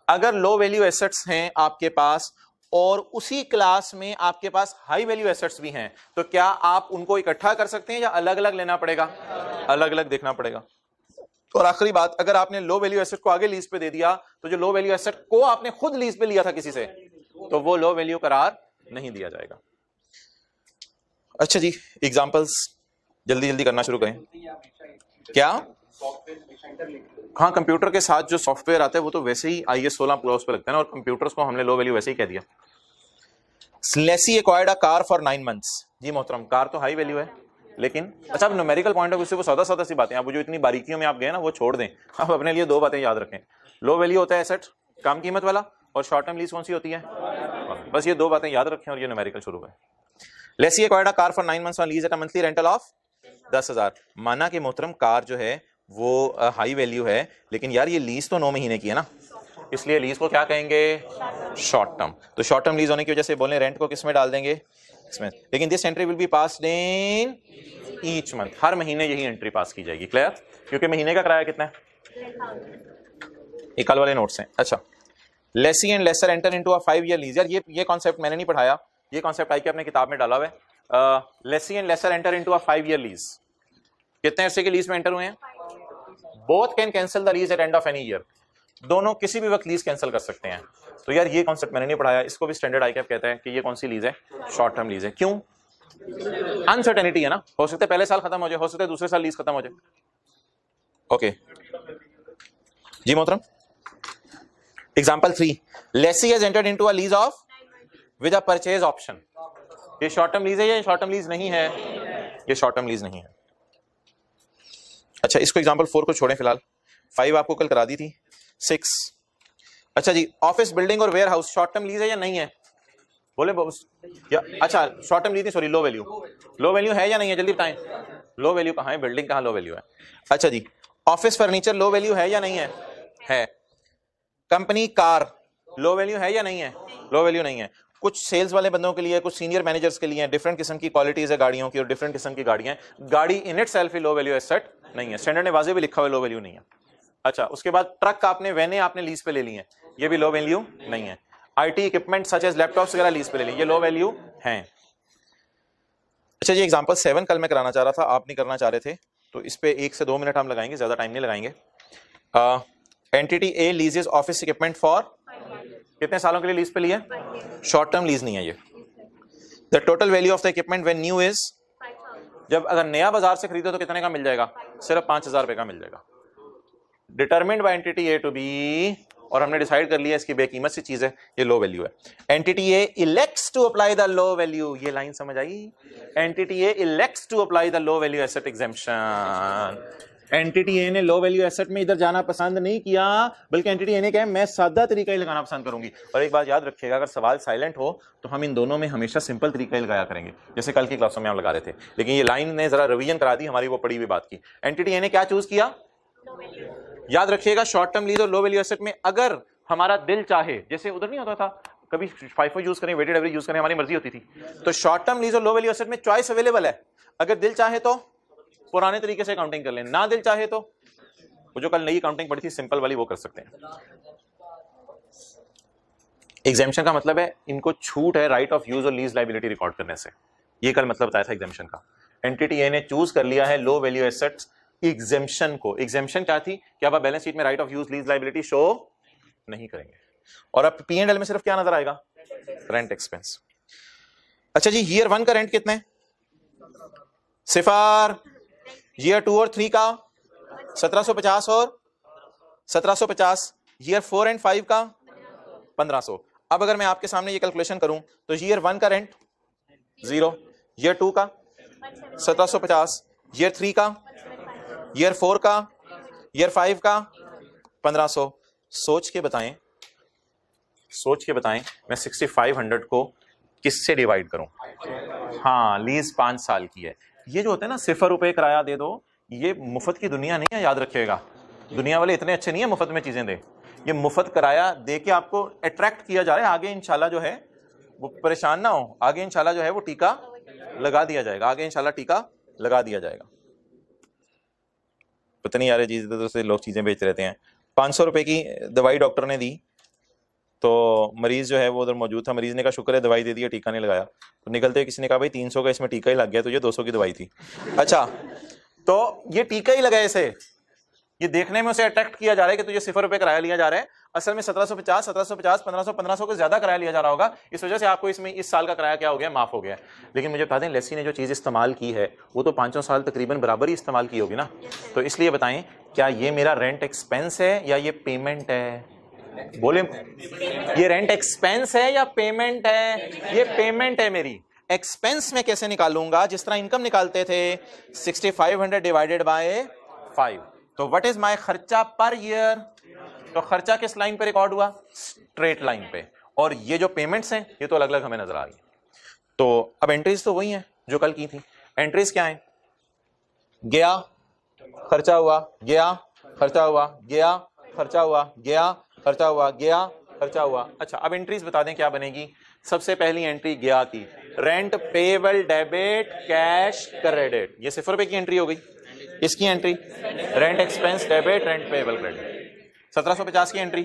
अगर लो वैल्यू एसेट्स हैं आपके पास और उसी क्लास में आपके पास हाई वैल्यू एसेट्स भी हैं, तो क्या आप उनको इकट्ठा कर सकते हैं या अलग अलग लेना पड़ेगा, अलग अलग देखना पड़ेगा। और आखिरी बात, अगर आपने लो वैल्यू एसेट को आगे लीज पे दे दिया तो जो लो वैल्यू एसेट को आपने खुद लीज पे लिया था किसी से, तो वो लो वैल्यू करार नहीं दिया जाएगा। अच्छा जी, एग्जांपल्स जल्दी जल्दी करना शुरू करें। क्या, हाँ, कंप्यूटर के साथ जो सॉफ्टवेयर आता है वो तो वैसे ही IS 16 प्लस पे लगता है ना, और कंप्यूटर्स को हमने लो वैल्यू वैसे ही कह दिया। Lessee acquired a car for 9 months। जी मोहतरम, कार तो हाई वैल्यू है, लेकिन अच्छा अब न्यूमेरिकल पॉइंट ऑफ व्यू से वो सादा सादा सी बातें, आप जो इतनी बारीकियों में आप गए ना वो छोड़ दें। आप अपने लिए 2 बातें याद रखें, लो वैल्यू होता है एसेट कम कीमत वाला, और शॉर्ट टर्म लीज कौन सी होती है, बस ये 2 बातें याद रखें और ये न्यूमेरिकल शुरू है। Lessee acquired a car for 9 months on lease at a monthly rental of 10,000। माना कि मोहतरम कार जो है वो हाई वैल्यू है, लेकिन यार ये लीज तो 9 महीने की है ना, इसलिए लीज को क्या कहेंगे, शॉर्ट टर्म। तो शॉर्ट टर्म लीज होने की वजह से बोले रेंट को किस में डाल देंगे, इसमें। लेकिन this entry will be passed in each month, हर महीने यही एंट्री पास की जाएगी। क्लियर, क्योंकि महीने का किराया कितना है, ये कल वाले नोट्स हैं। अच्छा, lessee and lessor enter into a 5 year lease. यार ये कॉन्सेप्ट मैंने नहीं पढ़ाया, ये कॉन्सेप्ट आई के अपने किताब में डाला हुआ है। Lessee and lessor enter into a 5 year lease, कितने अरसे की लीज में एंटर हुए हैं, both can cancel the lease at end of any year, दोनों किसी भी वक्त लीज कैंसिल कर सकते हैं। तो यार ये कॉन्सेप्ट मैंने नहीं पढ़ाया, इसको भी स्टैंडर्ड आईकैप कहता है कि ये कौन सी लीज है, शॉर्ट टर्म लीज है। क्यों, अनसर्टेनिटी है ना, हो सकता है पहले साल खत्म हो जाए, हो सकता है दूसरे साल लीज खत्म हो जाए। ओके जी मोहतरम, example 3, lessee has entered into a lease of with a purchase option. ये शॉर्ट टर्म लीज है या शॉर्ट टर्म लीज नहीं है, ये शॉर्ट टर्म लीज नहीं है। अच्छा, इसको एग्जांपल 4 को छोड़ें फिलहाल, 5 आपको कल करा दी थी, 6। अच्छा जी, ऑफिस बिल्डिंग और warehouse short term lease है या नहीं है, बोले या अच्छा शॉर्ट टर्म लीज नहीं, सॉरी लो वैल्यू है या नहीं है, जल्दी बताएं। लो वैल्यू कहाँ है, बिल्डिंग कहाँ लो वैल्यू है। अच्छा जी, ऑफिस फर्नीचर लो वैल्यू है या नहीं है। कंपनी कार लो वैल्यू है या नहीं है, लो वैल्यू नहीं है। कुछ सेल्स वाले बंदों के लिए, कुछ सीनियर मैनेजर्स के लिए डिफरेंट किस्म की क्वालिटीज है गाड़ियों की और डिफरेंट किस्म की गाड़ियां, गाड़ी in it self he low value asset नहीं है, स्टैंडर्ड ने वाजे भी लिखा हुआ लो वैल्यू नहीं है। अच्छा, उसके बाद ट्रक आपने, वैने आपने लीज पे ले ली है, ये भी लो वैल्यू नहीं है। IT equipment such as laptops वगैरह लीज पे ले ली, ये लो वैल्यू हैं। अच्छा जी, एग्जांपल 7 कल मैं कराना चाह रहा था, आप नहीं करना चाह रहे थे, तो इस पे 1 से 2 मिनट हम लगाएंगे, ज्यादा टाइम नहीं लगाएंगे। Entity A लीजेस office equipment for, कितने सालों के लिए लीज पे लिया, शॉर्ट टर्म लीज नहीं है ये। The total value of the equipment when new is, जब अगर नया बाजार से खरीदो तो कितने का मिल जाएगा, सिर्फ 5,000 रुपए का मिल जाएगा। Determined by entity A to B, और हमने डिसाइड कर लिया इसकी बेकीमत सी चीज है, ये लो वैल्यू है। Entity A elects to apply the low value, ये लाइन समझ आई, entity A elects to apply the low value asset exemption. Entity A ने लो वैल्यू एसेट में इधर जाना पसंद नहीं किया, बल्कि एंटिटी ए ने कहा मैं सादा तरीका ही लगाना पसंद करूंगी। और एक बात याद रखिएगा, अगर सवाल साइलेंट हो तो हम इन दोनों में हमेशा सिंपल तरीका ही लगाया करेंगे, जैसे कल की क्लासों में हम लगा रहे थे। लेकिन ये लाइन ने जरा रिवीजन करा दी हमारी वो पड़ी हुई बात की। एंटिटी ए ने क्या चूज किया, याद रखिएगा, शॉर्ट टर्म लीज और लो वैल्यू एसेट में अगर हमारा दिल चाहे, जैसे उधर नहीं होता था कभी FIFO यूज करें, वेटेड एवरेज यूज करें, हमारी मर्जी होती थी, तो शॉर्ट टर्म लीज और लो वैल्यू एसेट में चॉइस अवेलेबल है। अगर दिल चाहे तो पुराने तरीके से काउंटिंग कर लें, ना दिल चाहे तो वो जो कल नई अकाउंटिंग पढ़ी थी सिंपल वाली, वो कर सकते हैं। एग्जेम्पशन का मतलब है इनको छूट है राइट ऑफ यूज और लीज लायबिलिटी रिकॉर्ड करने से, ये कल मतलब बताया था एग्जेम्पशन का। एंटिटी ए ने चूज कर लिया है लो वैल्यू एसेट्स एग्जेम्पशन को। एग्जेम्पशन क्या थी कि अब आप बैलेंस शीट में right of use lease liability show नहीं करेंगे, और अब P&L में सिर्फ क्या नजर आएगा, रेंट एक्सपेंस। अच्छा जी, ईयर 1 का रेंट कितना है, सिफर। ईयर 2 और 3 का 1750 और 1750। ईयर 4 एंड 5 का 1500। अब अगर मैं आपके सामने ये कैलकुलेशन करूं तो ईयर 1 का रेंट 0, ईयर 2 का 1750, ईयर 3 का, ईयर 4 का, ईयर 5 का 1500। सोच के बताएं मैं 6500 को किससे डिवाइड करूं। हाँ, लीज 5 साल की है। ये जो होता है ना 0 रुपए किराया दे दो, ये मुफ्त की दुनिया नहीं है, याद रखिएगा। दुनिया वाले इतने अच्छे नहीं है मुफ्त में चीजें दे। ये मुफ्त किराया दे के आपको अट्रैक्ट किया जा रहा है, आगे इंशाल्लाह जो है वो परेशान ना हो, आगे इंशाल्लाह जो है वो टीका लगा दिया जाएगा, आगे इंशाल्लाह टीका लगा दिया जाएगा। पता नहीं यार जी, इधर से लोग चीजें बेच रहते हैं। 500 रुपए की दवाई डॉक्टर ने दी तो मरीज जो है वो उधर मौजूद था, मरीज ने कहा शुक्र है दवाई दे दी, टीका नहीं लगाया। तो निकलते किसी ने कहा भाई 300 का इसमें टीका ही लग गया, तो ये 200 की दवाई थी। अच्छा, तो ये टीका ही लगा इसे, ये देखने में उसे अट्रैक्ट किया जा रहा है कि तुझे 0 रुपए किराया लिया जा रहा है, असल में 1750, 1750, 1500 को ज्यादा किराया लिया जा रहा होगा। इस वजह से आपको इसमें इस साल का किराया क्या हो गया, माफ हो गया। लेकिन मुझे बता दें, लेसी ने जो चीज इस्तेमाल की है वो तो 500 साल तकरीबन बराबर ही इस्तेमाल की होगी ना। तो इसलिए बताएं, क्या ये मेरा रेंट एक्सपेंस है या ये पेमेंट है? बोले, ये रेंट एक्सपेंस है या पेमेंट है? ये पेमेंट है मेरी। एक्सपेंस में कैसे निकालूंगा, जिस तरह इनकम निकालते थे 6500 डिवाइडेड बाय 5। तो व्हाट इज माय खर्चा पर ईयर? तो खर्चा किस लाइन पे रिकॉर्ड हुआ, स्ट्रेट लाइन पे। और ये जो पेमेंट्स हैं ये तो अलग अलग हमें नजर आ रही है। तो अब एंट्रीज तो वही हैं जो कल की थी। एंट्रीज क्या है, गया खर्चा हुआ, गया खर्चा हुआ, गया खर्चा हुआ, गया खर्चा हुआ, गया खर्चा हुआ। अच्छा, अब एंट्रीज बता दें क्या बनेगी। सबसे पहली एंट्री गया की, rent payable debit cash credit, ये 0 रुपए की एंट्री हो गई। इसकी entry rent expense debit rent payable credit. 1750 की entry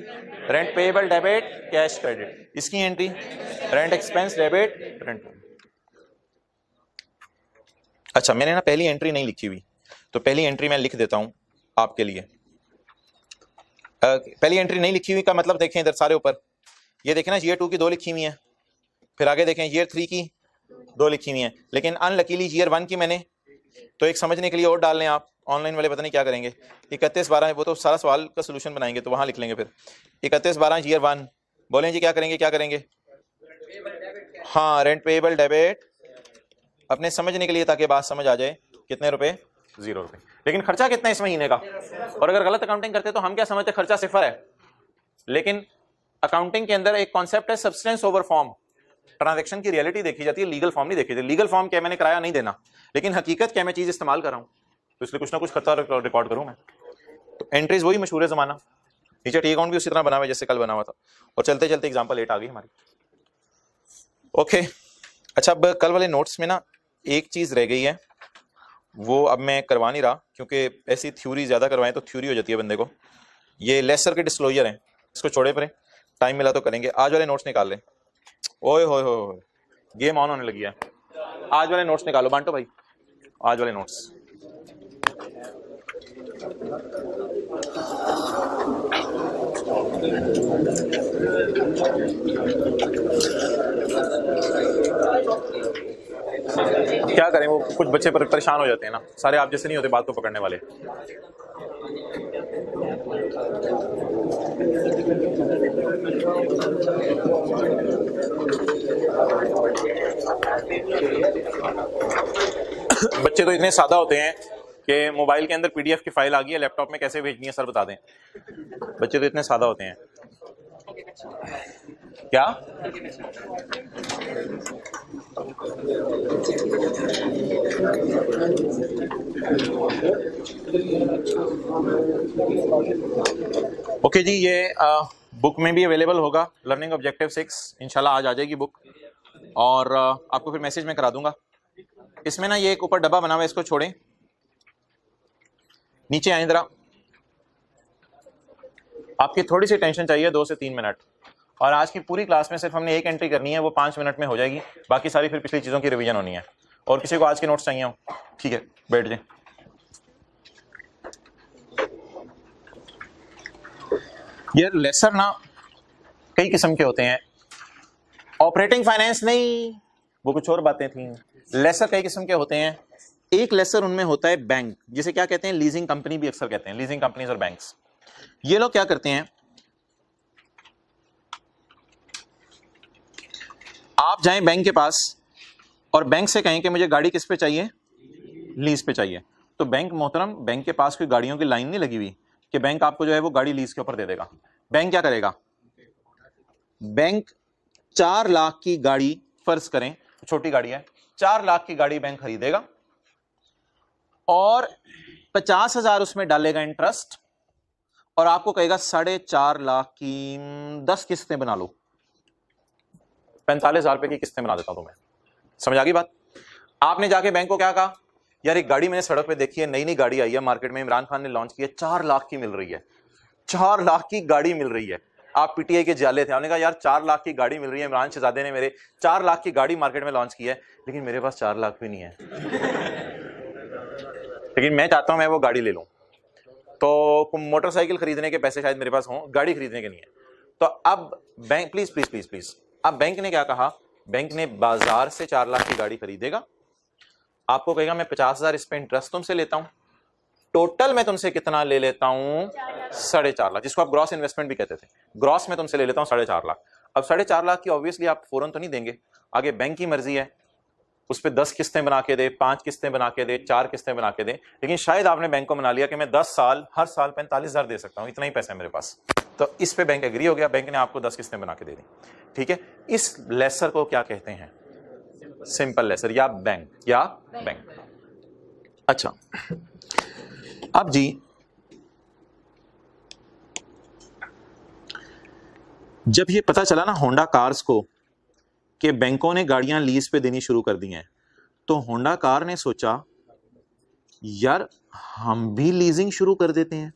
rent payable debit cash credit. इसकी entry rent expense debit rent. अच्छा, मैंने ना पहली एंट्री नहीं लिखी हुई, तो पहली एंट्री मैं लिख देता हूं आपके लिए। पहली एंट्री नहीं लिखी हुई का मतलब देखें इधर सारे ऊपर, ये देखें ना, ईयर 2 की 2 लिखी हुई है, फिर आगे देखें ईयर 3 की 2 लिखी हुई है, लेकिन अनलकीली ईयर 1 की मैंने, तो एक समझने के लिए और डाल लें आप, ऑनलाइन वाले पता नहीं क्या करेंगे। 31/12 वो तो सारा सवाल का सोल्यूशन बनाएंगे तो वहां लिख लेंगे। फिर 31/12 ईयर 1, बोलें जी क्या करेंगे? हाँ, रेंट पेबल डेबिट, अपने समझने के लिए ताकि बात समझ आ जाए। कितने रुपए, 0 रुपए। लेकिन खर्चा कितना है इस महीने का? और अगर गलत अकाउंटिंग करते तो हम क्या समझते, खर्चा 0 है। लेकिन अकाउंटिंग के अंदर एक कॉन्सेप्ट है सब्सटेंस ओवर फॉर्म। ट्रांजैक्शन की रियलिटी देखी जाती है, लीगल फॉर्म नहीं देखी जाती। लीगल फॉर्म क्या मैंने किराया नहीं देना, लेकिन हकीकत क्या मैं चीज इस्तेमाल कर रहा हूं, तो इसलिए कुछ ना कुछ खर्चा रिकॉर्ड करूं मैं। तो एंट्रीज वही मशहूर जमाना, नीचे टी अकाउंट भी उसी तरह बना हुआ जैसे कल बना हुआ था। और चलते चलते एग्जांपल 8 आ गई हमारी। ओके, अच्छा, अब कल वाले नोट्स में ना एक चीज रह गई है, वो अब मैं करवा नहीं रहा क्योंकि ऐसी थ्योरी ज्यादा करवाएं तो थ्योरी हो जाती है बंदे को। ये लेसर के डिस्क्लोजर हैं, इसको छोड़े पड़े, टाइम मिला तो करेंगे। आज वाले नोट्स निकाल लें। ओए हो गेम ऑन होने लगी है। आज वाले नोट्स निकालो बांटो भाई, आज वाले नोट्स। क्या करें, वो कुछ बच्चे परेशान हो जाते हैं ना, सारे आप जैसे नहीं होते बात को पकड़ने वाले। बच्चे तो इतने सादा होते हैं कि मोबाइल के अंदर पीडीएफ की फाइल आ गई है, लैपटॉप में कैसे भेजनी है सर बता दें। बच्चे तो इतने सादा होते हैं। क्या ओके जी, ये बुक में भी अवेलेबल होगा, लर्निंग ऑब्जेक्टिव 6 इंशाल्लाह आज आ जाएगी बुक, और आपको फिर मैसेज में करा दूंगा। इसमें ना ये एक ऊपर डब्बा बना हुआ है, इसको छोड़ें, नीचे आए जरा। आपकी थोड़ी सी टेंशन चाहिए, 2 से 3 मिनट, और आज की पूरी क्लास में सिर्फ हमने एक एंट्री करनी है, वो 5 मिनट में हो जाएगी, बाकी सारी फिर पिछली चीजों की रिवीजन होनी है। और किसी को आज के नोट्स चाहिए हो, ठीक है बैठ जाए। ये लेसर ना कई किस्म के होते हैं, ऑपरेटिंग फाइनेंस नहीं, वो कुछ और बातें थी। लेसर कई किस्म के होते हैं। एक लेसर उनमें होता है बैंक, जिसे क्या कहते हैं, लीजिंग कंपनी भी अक्सर कहते हैं, लीजिंग कंपनीज और बैंक्स। ये लोग क्या करते हैं, आप जाएं बैंक के पास और बैंक से कहें कि मुझे गाड़ी किस पे चाहिए, लीज पे चाहिए, तो बैंक मोहतरम, बैंक के पास कोई गाड़ियों की लाइन नहीं लगी हुई कि बैंक आपको जो है वो गाड़ी लीज के ऊपर दे देगा। बैंक क्या करेगा, बैंक 4 लाख की गाड़ी, फर्ज करें छोटी गाड़ी है, 4 लाख की गाड़ी बैंक खरीदेगा और 50,000 उसमें डालेगा इंटरेस्ट, और आपको कहेगा 4.5 लाख की 10 किस्तें बना लो, 45,000 रुपए की किस्तें बना देता हूं तुम्हें। समझ आ गई बात? आपने जाके बैंक को क्या कहा, यार एक गाड़ी मैंने सड़क पे देखी है, नई नई गाड़ी आई है मार्केट में, इमरान खान ने लॉन्च की है, 4 लाख की मिल रही है, 4 लाख की गाड़ी मिल रही है। आप पीटीआई के जाले थे, आपने कहा यार 4 लाख की गाड़ी मिल रही है, इमरान शहजादे ने मेरे 4 लाख की गाड़ी मार्केट में लॉन्च की है, लेकिन मेरे पास 4 लाख भी नहीं है, लेकिन मैं चाहता हूं मैं वो गाड़ी ले लूं, तो मोटरसाइकिल खरीदने के पैसे शायद मेरे पास हों, गाड़ी खरीदने के नहीं है। तो अब bank, please please please please, अब बैंक ने क्या कहा, बैंक ने बाजार से 4 लाख की गाड़ी खरीदेगा, आपको कहेगा मैं 50,000 इस पे इंटरेस्ट तुमसे लेता हूं, टोटल मैं तुमसे कितना ले लेता हूं, 4.5 लाख, जिसको आप ग्रॉस इन्वेस्टमेंट भी कहते थे, ग्रॉस में तुमसे ले लेता हूं 4.5 लाख। अब 4.5 लाख की ऑब्वियसली आप फौरन तो नहीं देंगे, आगे बैंक की मर्जी है, उस पर 10 किस्तें बना के दे, 5 किस्तें बना के दे, 4 किस्तें बना के दे, लेकिन शायद आपने बैंक को मना लिया कि मैं 10 साल हर साल 45,000 दे सकता हूं, इतना ही पैसा है मेरे पास, तो इस पे बैंक एग्री हो गया, बैंक ने आपको 10 किस्तें बना के दे दी, ठीक है। इस लेसर को क्या कहते हैं, सिंपल लेसर या बैंक। अच्छा, अब जी जब ये पता चला ना होंडा कार्स को कि बैंकों ने गाड़ियां लीज पे देनी शुरू कर दी हैं, तो होंडा कार ने सोचा यार हम भी लीजिंग शुरू कर देते हैं,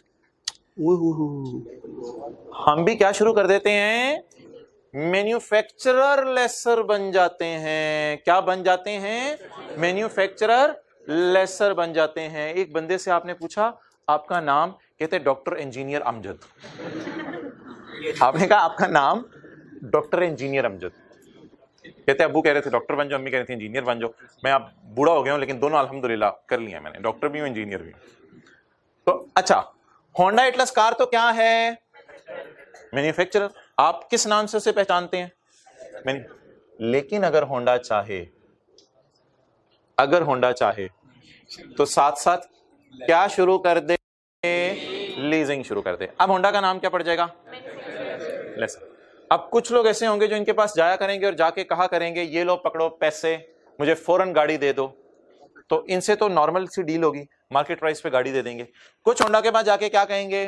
हम भी क्या शुरू कर देते हैं, मैन्युफैक्चरर लेसर बन जाते हैं। क्या बन जाते हैं, मैन्युफैक्चरर लेसर बन जाते हैं। एक बंदे से आपने पूछा आपका नाम, कहते डॉक्टर इंजीनियर अमजद। आपने कहा आपका नाम डॉक्टर इंजीनियर अमजद, कहते अब्बू कह रहे थे डॉक्टर बन जाओ, अम्मी कह रही थी इंजीनियर बन जाओ, मैं अब बूढ़ा हो गया हूं लेकिन दोनों अल्हम्दुलिल्लाह कर लिया मैंने, डॉक्टर भी हूं इंजीनियर भी हूं। तो अच्छा, होंडा एटलस कार तो क्या है, मैन्युफैक्चरर। आप किस नाम से उसे पहचानते हैं, लेकिन अगर होंडा चाहे तो साथ साथ क्या शुरू कर दे, लीजिंग शुरू कर दे। अब होंडा का नाम क्या पड़ जाएगा, लेसर। अब कुछ लोग ऐसे होंगे जो इनके पास जाया करेंगे और जाके कहा करेंगे ये लो पकड़ो पैसे, मुझे फौरन गाड़ी दे दो, तो इनसे तो नॉर्मल सी डील होगी, मार्केट प्राइस पे गाड़ी दे देंगे। कुछ होंडा के पास जाके क्या कहेंगे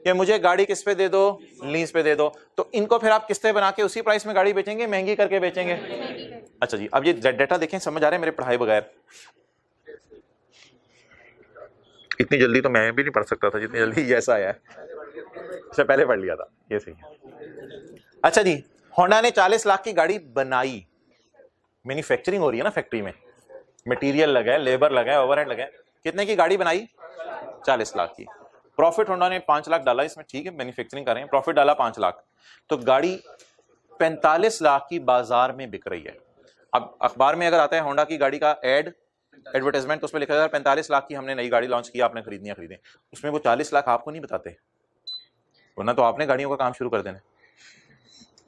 कि मुझे गाड़ी किस पे दे दो, लीज पे दे दो, तो इनको फिर आप किस्तें बना के उसी प्राइस में गाड़ी बेचेंगे, महंगी करके बेचेंगे। अच्छा जी, अब ये डाटा देखें, समझ आ रहा है मेरे पढ़ाए बगैर, इतनी जल्दी तो मैं भी नहीं पढ़ सकता था जितनी जल्दी ये ऐसा आया है, इससे पहले पढ़ लिया था, ये सही है। अच्छा जी, होंडा ने 40 लाख की गाड़ी बनाई, मैन्युफैक्चरिंग हो रही है ना फैक्ट्री में, मटेरियल लगा है, लेबर लगा है, ओवरहेड लगा है, कितने की गाड़ी बनाई, 40 लाख की। प्रॉफिट होंडा ने 5 लाख डाला इसमें, ठीक है मैन्युफैक्चरिंग कर रहे हैं, प्रॉफिट डाला 5 लाख, तो गाड़ी 45 लाख की बाजार में बिक रही है। अब अखबार में अगर आता है होंडा की गाड़ी का एडवर्टाइजमेंट, तो उसमें लिखा है 45 लाख की हमने नई गाड़ी लॉन्च की, आपने खरीदे, उसमें वो 40 लाख आपको नहीं बताते, वरना तो आपने गाड़ियों का काम शुरू कर देना,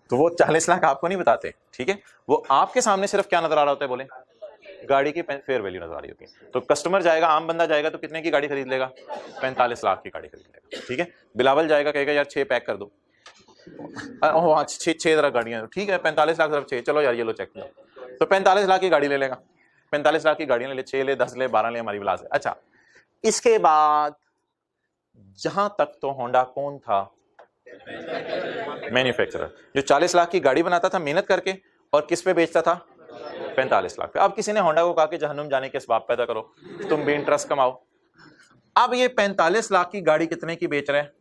तो वो 40 लाख आपको नहीं बताते, ठीक है। वो आपके सामने सिर्फ क्या नजर आ रहा होता है, बोले गाड़ी की फेयर वैल्यू नजर आ रही होती है। तो कस्टमर जाएगा, आम बंदा जाएगा तो कितने की गाड़ी खरीद लेगा, 45 लाख की गाड़ी खरीद लेगा, ठीक है। बिलावल जाएगा कहेगा यार 6 पैक कर दो, हाँ 6 तरह गाड़ियां, ठीक है 45 लाख तरफ 6, चलो यार ये लो चेक करो, तो 45 लाख की गाड़ी ले लेगा, 45 लाख की गाड़ियां ले, 6 ले, 10 ले, 12 ले, हमारी विलास है। अच्छा, इसके बाद जहां तक तो होंडा कौन था, मैन्युफैक्चरर, जो 40 लाख की गाड़ी बनाता था मेहनत करके, और किस पे बेचता था, 45 लाख पे। अब किसी ने होंडा को कहा कि जहन्नुम जाने के असबाब पैदा करो, तुम भी इंटरेस्ट कमाओ। अब ये 45 लाख की गाड़ी कितने की बेच रहे हैं,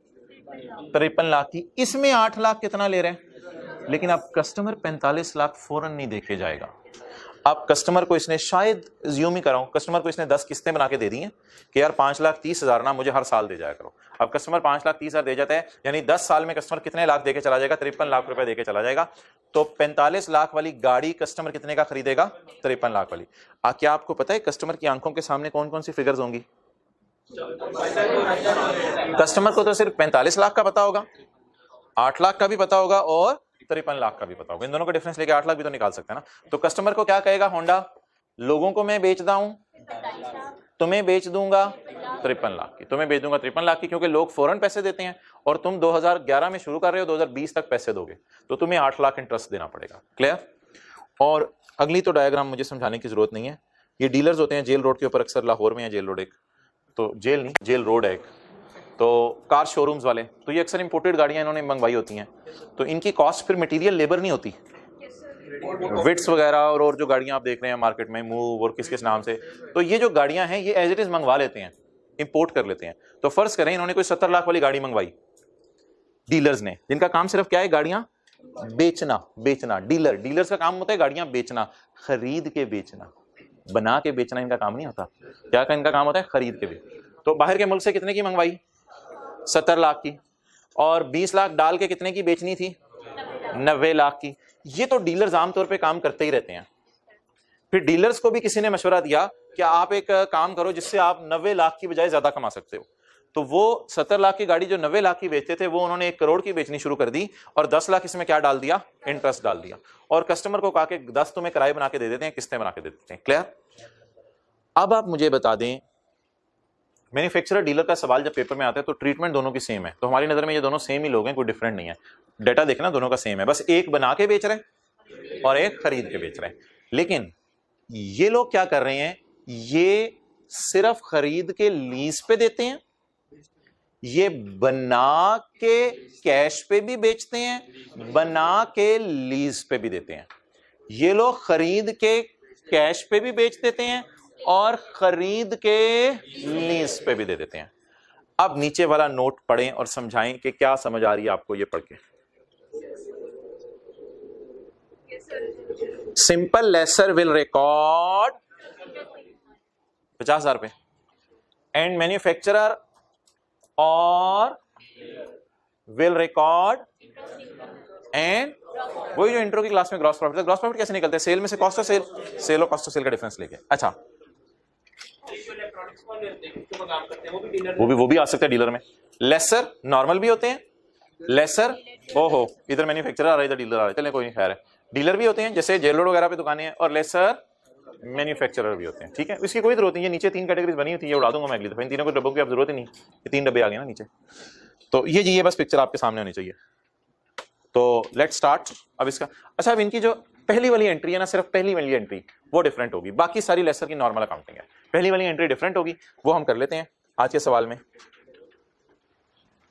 53 लाख की, इसमें 8 लाख कितना ले रहे हैं, लेकिन अब कस्टमर 45 लाख फौरन नहीं देके जाएगा। अब कस्टमर को इसने, शायद ज्यूम ही कराऊं, कस्टमर को इसने 10 किस्तें बना के दे दी हैं कि यार 5,30,000 ना मुझे हर साल दे जाया करो। अब कस्टमर 5,30,000 दे जाता है, यानी 10 साल में कस्टमर कितने लाख देके चला जाएगा, 53 लाख रुपए देके चला जाएगा। तो 45 लाख वाली गाड़ी कस्टमर कितने का खरीदेगा, 53 लाख वाली। क्या आपको पता है कस्टमर की आंखों के सामने कौन कौन सी फिगर्स होंगी? कस्टमर को तो सिर्फ 45 लाख का पता होगा, 8 लाख का भी पता होगा और 53 लाख का भी पता होगा। इन दोनों का डिफरेंस लेके 8 लाख भी तो निकाल सकते हैं ना। तो कस्टमर को क्या कहेगा होंडा, लोगों को मैं बेचता हूं, तुम्हें बेच दूंगा 53 लाख की, तुम्हें बेच दूंगा 53 लाख की, क्योंकि लोग फौरन पैसे देते हैं और तुम 2011 में शुरू कर रहे हो, 2020 तक पैसे दोगे तो तुम्हें 8 लाख इंटरेस्ट देना पड़ेगा। क्लियर? और अगली तो डायग्राम मुझे समझाने की जरूरत नहीं है। ये डीलर्स होते हैं जेल रोड के ऊपर, अक्सर लाहौर में है जेल रोड, एक तो जेल नहीं जेल रोड है एक, तो कार शोरूम्स वाले, तो ये अक्सर इंपोर्टेड गाड़ियां इन्होंने मंगवाई होती हैं, तो इनकी कॉस्ट फिर मटेरियल लेबर नहीं होती, विट्स वगैरह और जो गाड़ियां आप देख रहे हैं मार्केट में, मूव और किस किस नाम से, तो ये जो गाड़ियां हैं ये एज इट इज मंगवा लेते हैं, इंपोर्ट कर लेते हैं। तो फर्ज करें इन्होंने कोई 70 लाख वाली गाड़ी मंगवाई डीलर्स ने, जिनका काम सिर्फ क्या है, गाड़ियां बेचना। डीलर्स का काम होता है गाड़ियां बेचना, खरीद के बेचना, बना के बेचना इनका काम नहीं होता। क्या का इनका काम होता है, खरीद के बेच। तो बाहर के मुल्क से कितने की मंगवाई, 70 लाख की, और 20 लाख डाल के कितने की बेचनी थी, 90 लाख की। ये तो डीलर्स आमतौर पे काम करते ही रहते हैं। फिर डीलर्स को भी किसी ने मशवरा दिया कि आप एक काम करो जिससे आप 90 लाख की बजाय ज्यादा कमा सकते हो। तो वो 70 लाख की गाड़ी जो 90 लाख की बेचते थे वो उन्होंने 1 करोड़ की बेचनी शुरू कर दी और 10 लाख इसमें क्या डाल दिया, इंटरेस्ट डाल दिया, और कस्टमर को कहा कि 10 तुम्हें किराए बना के दे देते हैं, किस्तें बना के दे देते हैं। क्लियर? अब आप मुझे बता दें, मैन्युफैक्चरर डीलर का सवाल जब पेपर में आता है तो ट्रीटमेंट दोनों की सेम है, तो हमारी नजर में ये दोनों सेम ही लोग हैं, कोई डिफरेंट नहीं है। डाटा देखना दोनों का सेम है, बस एक बना के बेच रहे हैं और एक खरीद के बेच रहे हैं। लेकिन ये लोग क्या कर रहे हैं, ये सिर्फ खरीद के लीज पे देते हैं, ये बना के कैश पे भी बेचते हैं, बना के लीज पे भी देते हैं। ये लोग खरीद के कैश पे भी बेच देते हैं और खरीद के लीज पे भी दे देते हैं। अब नीचे वाला नोट पढ़ें और समझाएं कि क्या समझ आ रही है आपको ये पढ़ के। सिंपल लेसर विल रिकॉर्ड 50,000 रुपए एंड मैन्युफैक्चरर और विल रिकॉर्ड एंड, वही जो इंट्रो की क्लास में ग्रॉस प्रॉफिट, ग्रॉस प्रॉफिट कैसे निकलते हैं, सेल में से कॉस्ट ऑफ सेल, सेल और कॉस्ट ऑफ सेल का डिफरेंस लेके। अच्छा, वो भी आ सकता है डीलर में। लेसर नॉर्मल भी होते हैं, लेसर ओहो इधर मैन्युफैक्चरर आ रहा है इधर डीलर आ रहा है, चलें कोई नहीं, खैर है। डीलर भी होते हैं जैसे जेल रोड वगैरह पे दुकानें हैं, और लेसर मैन्युफैक्चरर भी होते हैं। ठीक है, इसकी कोई जरूरत नहीं है, नीचे 3 कैटेगरीज बनी हुई थी, ये उड़ा दूंगा मैं अगली दफा, इन तीनों को डब्बों की अब जरूरत ही नहीं, ये 3 डब्बे आ गए ना नीचे। तो ये जी, ये बस पिक्चर आपके सामने होनी चाहिए। तो लेट्स स्टार्ट अब इसका। अच्छा, अब इनकी जो पहली वाली एंट्री है ना, सिर्फ पहली वाली एंट्री वो डिफरेंट होगी, बाकी सारी लेसर की नॉर्मल अकाउंटिंग है, पहली वाली एंट्री डिफरेंट होगी, वो हम कर लेते हैं आज के सवाल में।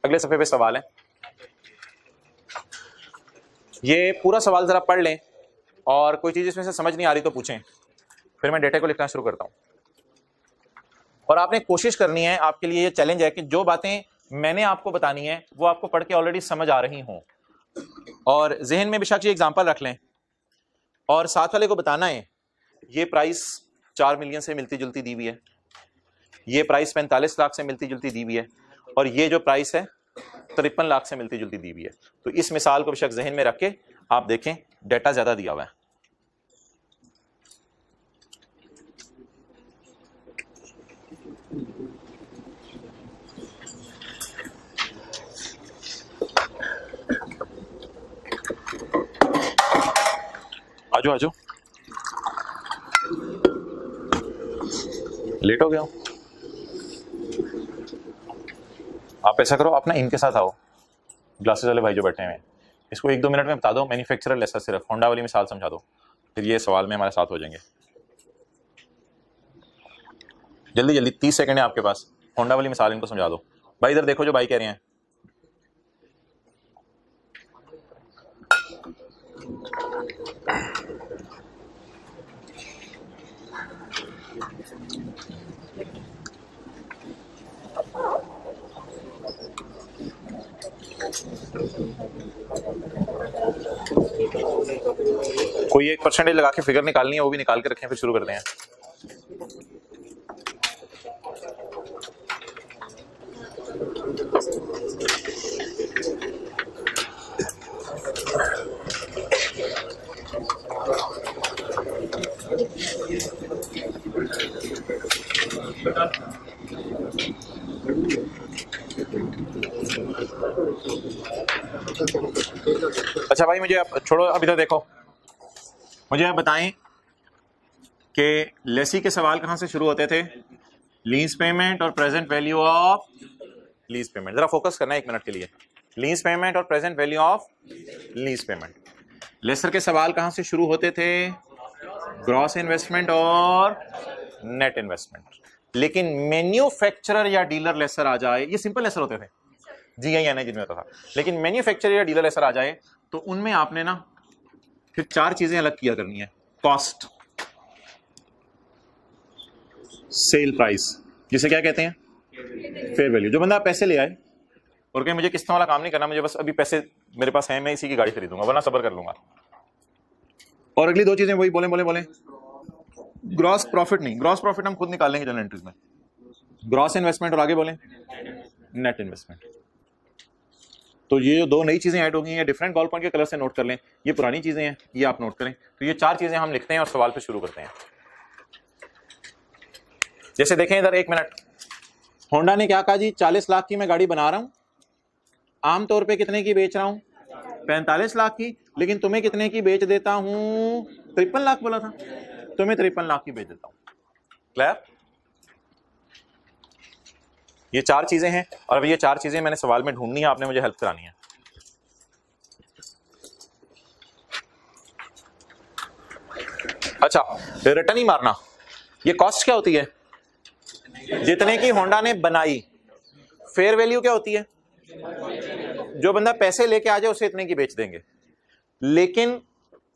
अगले सफे पे सवाल है, ये पूरा सवाल जरा पढ़ लें और कोई चीज इसमें से समझ नहीं आ रही तो पूछें, फिर मैं डेटा को लिखना शुरू करता हूं। और आपने कोशिश करनी है, आपके लिए ये चैलेंज है कि जो बातें मैंने आपको बतानी है वो आपको पढ़ के ऑलरेडी समझ आ रही हों, और जहन में बेशक ये एग्जांपल रख लें, और साथ वाले को बताना है ये प्राइस 4 मिलियन से मिलती जुलती दी हुई है, ये प्राइस 45 लाख से मिलती जुलती दी हुई है, और ये जो प्राइस है 53 लाख से मिलती जुलती दी हुई है। तो इस मिसाल को बेशक जहन में रख के आप देखें, डेटा ज्यादा दिया हुआ है। आजो आजो, लेट हो गया हूं। आप ऐसा करो, आप ना इनके साथ आओ, ग्लासेस वाले भाई जो बैठे हैं, इसको 1-2 मिनट में बता दो, मैन्युफैक्चरर लेसर सिर्फ होंडा वाली मिसाल समझा दो, फिर ये सवाल में हमारे साथ हो जाएंगे। जल्दी जल्दी, 30 सेकंड है आपके पास, होंडा वाली मिसाल इनको समझा दो। भाई इधर देखो जो भाई कह रहे हैं। कोई एक परसेंटेज लगा के फिगर निकालनी है, वो भी निकाल के रखें, फिर शुरू करते हैं। अच्छा भाई, मुझे आप छोड़ो, अब इधर देखो, मुझे आप बताएं कि लेसी के सवाल कहां से शुरू होते थे? लीज पेमेंट और present value of lease payment. जरा फोकस करना है 1 मिनट के लिए। लीज पेमेंट और present value of lease payment. Lessor के सवाल कहां से शुरू होते थे? ग्रॉस इन्वेस्टमेंट और नेट इन्वेस्टमेंट। लेकिन मैन्युफैक्चरर या डीलर लेसर आ जाए, ये सिंपल लेसर होते थे, GINA जिनमें होता था, लेकिन मैन्युफैक्चरर या डीलर लेसर आ जाए तो उनमें आपने ना फिर 4 चीजें अलग किया करनी है। कॉस्ट, सेल प्राइस, जिसे क्या कहते हैं? Fair value. जो बंदा पैसे ले आए और कहे मुझे किस्तों वाला काम नहीं करना, मुझे बस अभी पैसे मेरे पास है, मैं इसी की गाड़ी खरीदूंगा, वरना सब्र कर लूंगा। और अगली 2 चीजें वही बोले ग्रॉस प्रॉफिट नहीं, ग्रॉस प्रॉफिट हम खुद निकाल लेंगे जनरल एंट्रीज में। ग्रॉस इन्वेस्टमेंट और आगे बोले नेट इन्वेस्टमेंट। तो ये जो 2 नई चीजें ऐड हो गई हैं, डिफरेंट बॉल पॉइंट के कलर से नोट कर लें, ये पुरानी चीजें हैं, ये आप नोट करें। तो ये 4 चीजें हम लिखते हैं और सवाल पे शुरू करते हैं। जैसे देखें इधर 1 मिनट, होंडा ने क्या कहा जी? 40 लाख की मैं गाड़ी बना रहा हूं, आमतौर पे कितने की बेच रहा हूं? 45 लाख की, लेकिन तुम्हें कितने की बेच देता हूं? 53 लाख बोला था, तुम्हें 53 लाख की बेच देता हूं। क्लियर? ये 4 चीजें हैं, और अब ये 4 चीजें मैंने सवाल में ढूंढनी है, आपने मुझे हेल्प करानी है। अच्छा, रिटर्न ही मारना, ये कॉस्ट क्या होती है? जितने की होंडा ने बनाई। फेयर वैल्यू क्या होती है? जो बंदा पैसे लेके आ जाए उसे इतने की बेच देंगे। लेकिन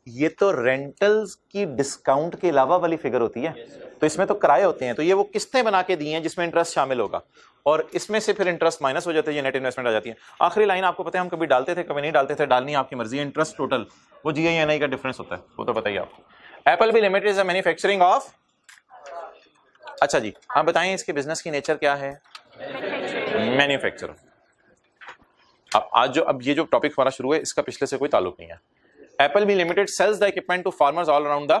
ये तो रेंटल्स की डिस्काउंट के अलावा वाली फिगर होती है, तो इसमें तो किराए होते हैं, तो ये वो किस्तें बना के दी हैं जिसमें इंटरेस्ट शामिल होगा, और इसमें से फिर इंटरेस्ट माइनस हो जाता है, ये नेट इन्वेस्टमेंट आ जाती है। आखिरी लाइन आपको पता है, हम कभी डालते थे कभी नहीं डालते थे, डालनी आपकी मर्जी है। इंटरेस्ट टोटल वो GINA का डिफरेंस होता है, वो तो पता ही आपको। एप्पल भी limited is a manufacturing of. अच्छा जी, आप बताएं इसके बिजनेस की नेचर क्या है? मैन्युफैक्चर। अब ये जो टॉपिक हमारा शुरू है, इसका पिछले से कोई ताल्लुक नहीं है। Apple B limited sells the equipment to farmers all around the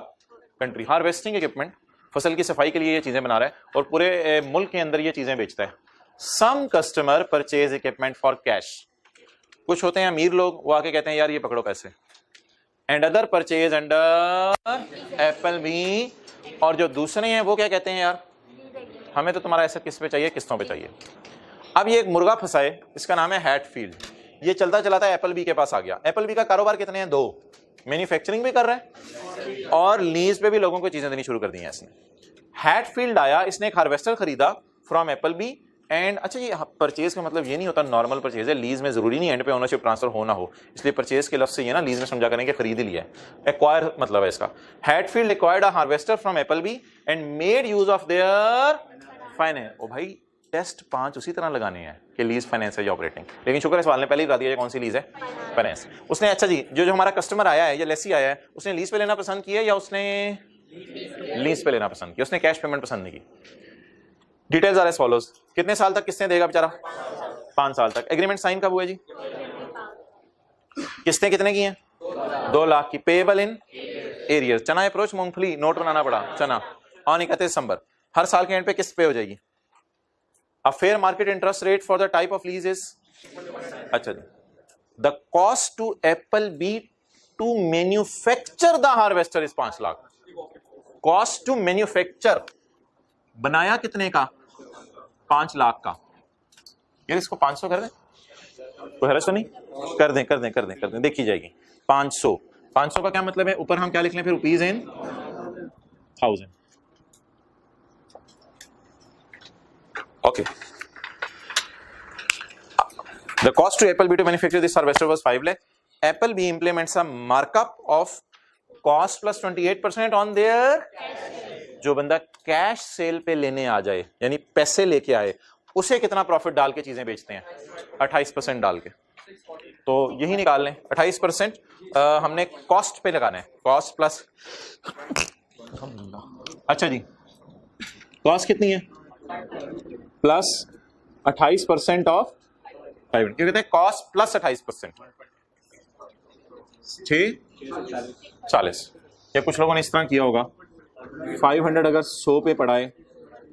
country. Harvesting equipment, फसल की सफाई के लिए ये चीजें बना रहा है, और पूरे मुल्क के अंदर ये चीजें बेचता है। Some customer purchase equipment for cash. कुछ होते हैं अमीर लोग, वो आके कहते हैं यार ये पकड़ो पैसे। And other purchase under Apple B. और जो दूसरे हैं वो क्या कहते हैं, यार हमें तो तुम्हारा ऐसा किस पे चाहिए? किस्तों पे चाहिए। अब ये एक मुर्गा फंसा है, इसका नाम है हैटफील्ड। ये चलता चलाता एप्पल बी के पास आ गया। एप्पल बी का कारोबार कितने हैं? 2। मैन्युफैक्चरिंग भी कर रहा है और लीज पे भी लोगों को चीजें देनी शुरू कर दी हैं इसने। हैटफील्ड आया, इसने एक हार्वेस्टर खरीदा फ्रॉम एप्पल बी। एंड अच्छा, ये परचेज का मतलब ये नहीं होता नॉर्मल परचेज है, लीज में जरूरी नहीं एंड पे ओनरशिप ट्रांसफर होना हो, इसलिए परचेज के लफ्ज से ये ना लीज में समझा करें कि खरीद लिया है। एक्वायर मतलब है इसका। Hatfield acquired a harvester from Appleby and made use of their finance. ओ भाई, टेस्ट 5 उसी तरह लगाने हैं कि लीज फाइनेंस है या ऑपरेटिंग, लेकिन शुक्र है सवाल ने पहले ही बता दिया कौन सी लीज है, फाइनेंस। उसने अच्छा जी, जो हमारा कस्टमर आया है या लेसी आया है, उसने लीज पे लेना पसंद किया या उसने लीज पे लेना पसंद किया? उसने कैश पेमेंट पसंद नहीं की। Details are as follows. कितने साल तक किस्तें देगा बेचारा? 5 साल तक। एग्रीमेंट साइन कब हुआ जी? किस्तें कितने की हैं? 2 लाख की। Payable in arrears. चना अप्रोच मूंगफली, नोट बनाना पड़ा। चना ऑन 31 दिसंबर, हर साल के एंड पे किस्त पे हो जाएगी। A fair market interest rate for the type of lease is, अच्छा जी, the cost to Apple B to manufacture the harvester is 5 lakh. Cost to manufacture, बनाया कितने का? 5 लाख का। यार इसको 500 कर दें, कोई हरज तो नहीं? कर दें, देखी जाएगी। 500 का क्या मतलब है? ऊपर हम क्या लिख लें फिर? Rupees in 1000। Okay. The cost to Apple B to manufacture this harvester was 5 lakh. Apple B implements a markup of cost plus 28% on their। जो बंदा कैश सेल पे लेने आ जाए, यानी पैसे लेके आए, उसे कितना प्रॉफिट डाल के चीजें बेचते हैं? 28% डाल के। तो यही निकाल लें 28%। हमने कॉस्ट पे लगाना है, कॉस्ट प्लस, अच्छा जी कॉस्ट कितनी है, प्लस 28% ऑफ 500, क्यों कहते हैं कॉस्ट प्लस 28%, 640। या कुछ लोगों ने इस तरह किया होगा 500 अगर 100 पे पड़ा है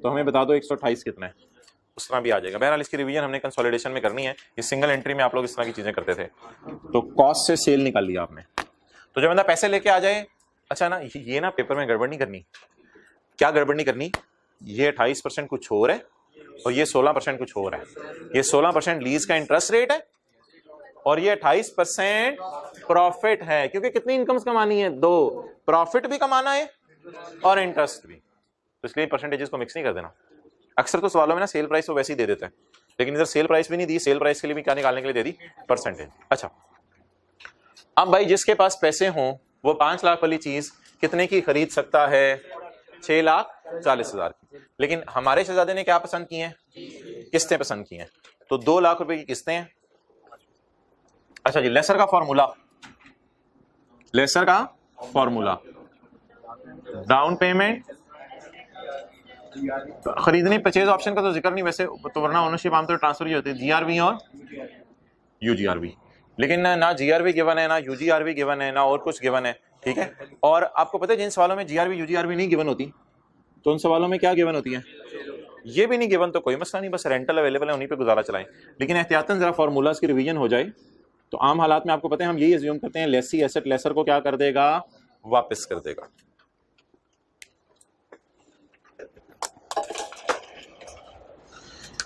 तो हमें बता दो 128 कितना है, उस तरह भी आ जाएगा। बहरहाल इसकी रिवीजन हमने कंसोलिडेशन में करनी है, इस सिंगल एंट्री में आप लोग इस तरह की चीजें करते थे। तो कॉस्ट से सेल निकाल लिया आपने, तो जब बंदा पैसे लेके आ जाए, अच्छा ना ये ना पेपर में गड़बड़ नहीं करनी, क्या गड़बड़ नहीं करनी, ये 28% कुछ और है और ये 16% कुछ और है। ये 16% लीज का इंटरेस्ट रेट है और ये 28% प्रॉफिट है, क्योंकि कितनी इनकम्स कमानी है, 2, प्रॉफिट भी कमाना है और इंटरेस्ट भी, तो इसलिए परसेंटेजेस को मिक्स नहीं कर देना। अक्सर तो सवालों में ना सेल प्राइस वो वैसे ही दे देते हैं, लेकिन इधर सेल प्राइस भी नहीं दी, सेल प्राइस के लिए भी क्या निकालने के लिए दे दी, परसेंटेज। अच्छा अब भाई जिसके पास पैसे हों वो 5 लाख वाली चीज कितने की खरीद सकता है, 6,40,000 की। लेकिन हमारे शहजादे ने क्या पसंद की हैं, किस्तें पसंद की हैं, तो 2 लाख रुपए की किस्तें हैं। अच्छा जी लेसर का फॉर्मूला, लेसर का फॉर्मूला, डाउन पेमेंट, खरीदने परचेज ऑप्शन का तो जिक्र नहीं वैसे, तो वरना ओनरशिप आमतौर ट्रांसफर ही होती है, जीआरवी और यूजीआरवी, लेकिन ना जीआरवी गिवन है, ना यूजीआरवी गिवन है, ना और कुछ गिवन है, ठीक है। और आपको पता है जिन सवालों में जीआरवी यूजीआरवी नहीं गिवन होती, तो उन सवालों में क्या गिवन होती है, ये भी नहीं गिवन तो कोई मसला नहीं, बस रेंटल अवेलेबल है उन्हीं पे गुजारा चलाएं। लेकिन एहतियातन जरा फॉर्मूलाज की रिवीजन हो जाए, तो आम हालात में आपको पता है हम यही अज्यूम करते हैं लेसी एसेट लेसर को क्या कर देगा, वापस कर देगा।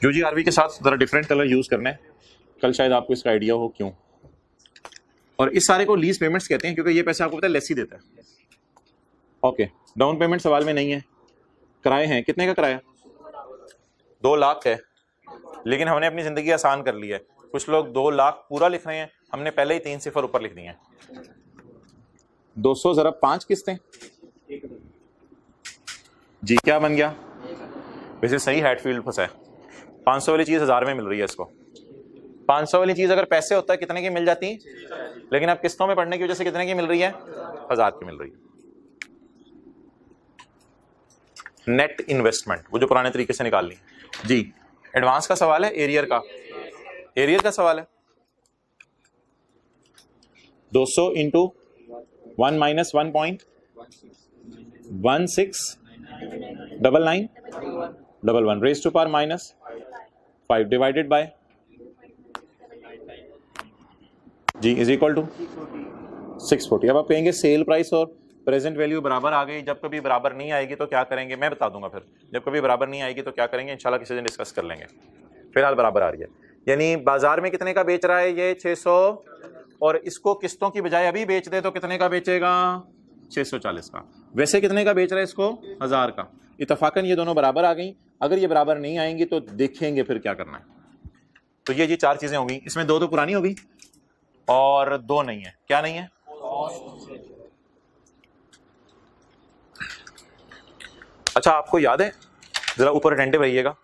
यूजीआरवी के साथ जरा डिफरेंट कलर यूज करना है, कल शायद आपको इसका आइडिया हो क्यों। और इस सारे को लीज पेमेंट्स कहते हैं, क्योंकि ये पैसे आपको पता है लेसी देता है। ओके डाउन पेमेंट सवाल में नहीं है, किराए हैं, कितने का किराया, 2 लाख है, लेकिन हमने अपनी जिंदगी आसान कर ली है। कुछ लोग 2 लाख पूरा लिख रहे हैं, हमने पहले ही 3 सिफर ऊपर लिख दिए हैं। 200 ज़रा 5 किस्तें जी, क्या बन गया, वैसे सही हैटफील्ड फंसा है। 500 वाली चीज 1000 में मिल रही है इसको, 500 वाली चीज अगर पैसे होता है कितने की मिल जाती, लेकिन अब किस्तों में पढ़ने की वजह से कितने की मिल रही है, 1000 की मिल रही है। नेट इन्वेस्टमेंट वो जो पुराने तरीके से निकाल ली जी। एडवांस का सवाल है, एरियर का, एरियर का सवाल है 200 into 1 minus 1.169911 raise to power minus 5 divided by G is equal to 640। अब आप कहेंगे सेल प्राइस और प्रेजेंट वैल्यू बराबर आ गई, जब कभी बराबर नहीं आएगी तो क्या करेंगे, मैं बता दूंगा फिर। जब कभी बराबर नहीं आएगी तो क्या करेंगे, इंशाल्लाह किसी दिन डिस्कस कर लेंगे। फिलहाल बराबर आ रही है, यानी बाजार में कितने का बेच रहा है ये 600, और इसको किस्तों की बजाय अभी बेच दे तो कितने का बेचेगा, 640 का। वैसे कितने का बेच रहा है इसको, 1000 का। इत्तफाकन ये दोनों बराबर आ गई, अगर ये बराबर नहीं आएंगी तो देखेंगे फिर क्या करना है। तो ये जी 4 चीजें होंगी, इसमें 2 तो पुरानी होगी और 2 नहीं है। क्या नहीं है, अच्छा आपको याद है, जरा ऊपर अटेंटिव रहिएगा,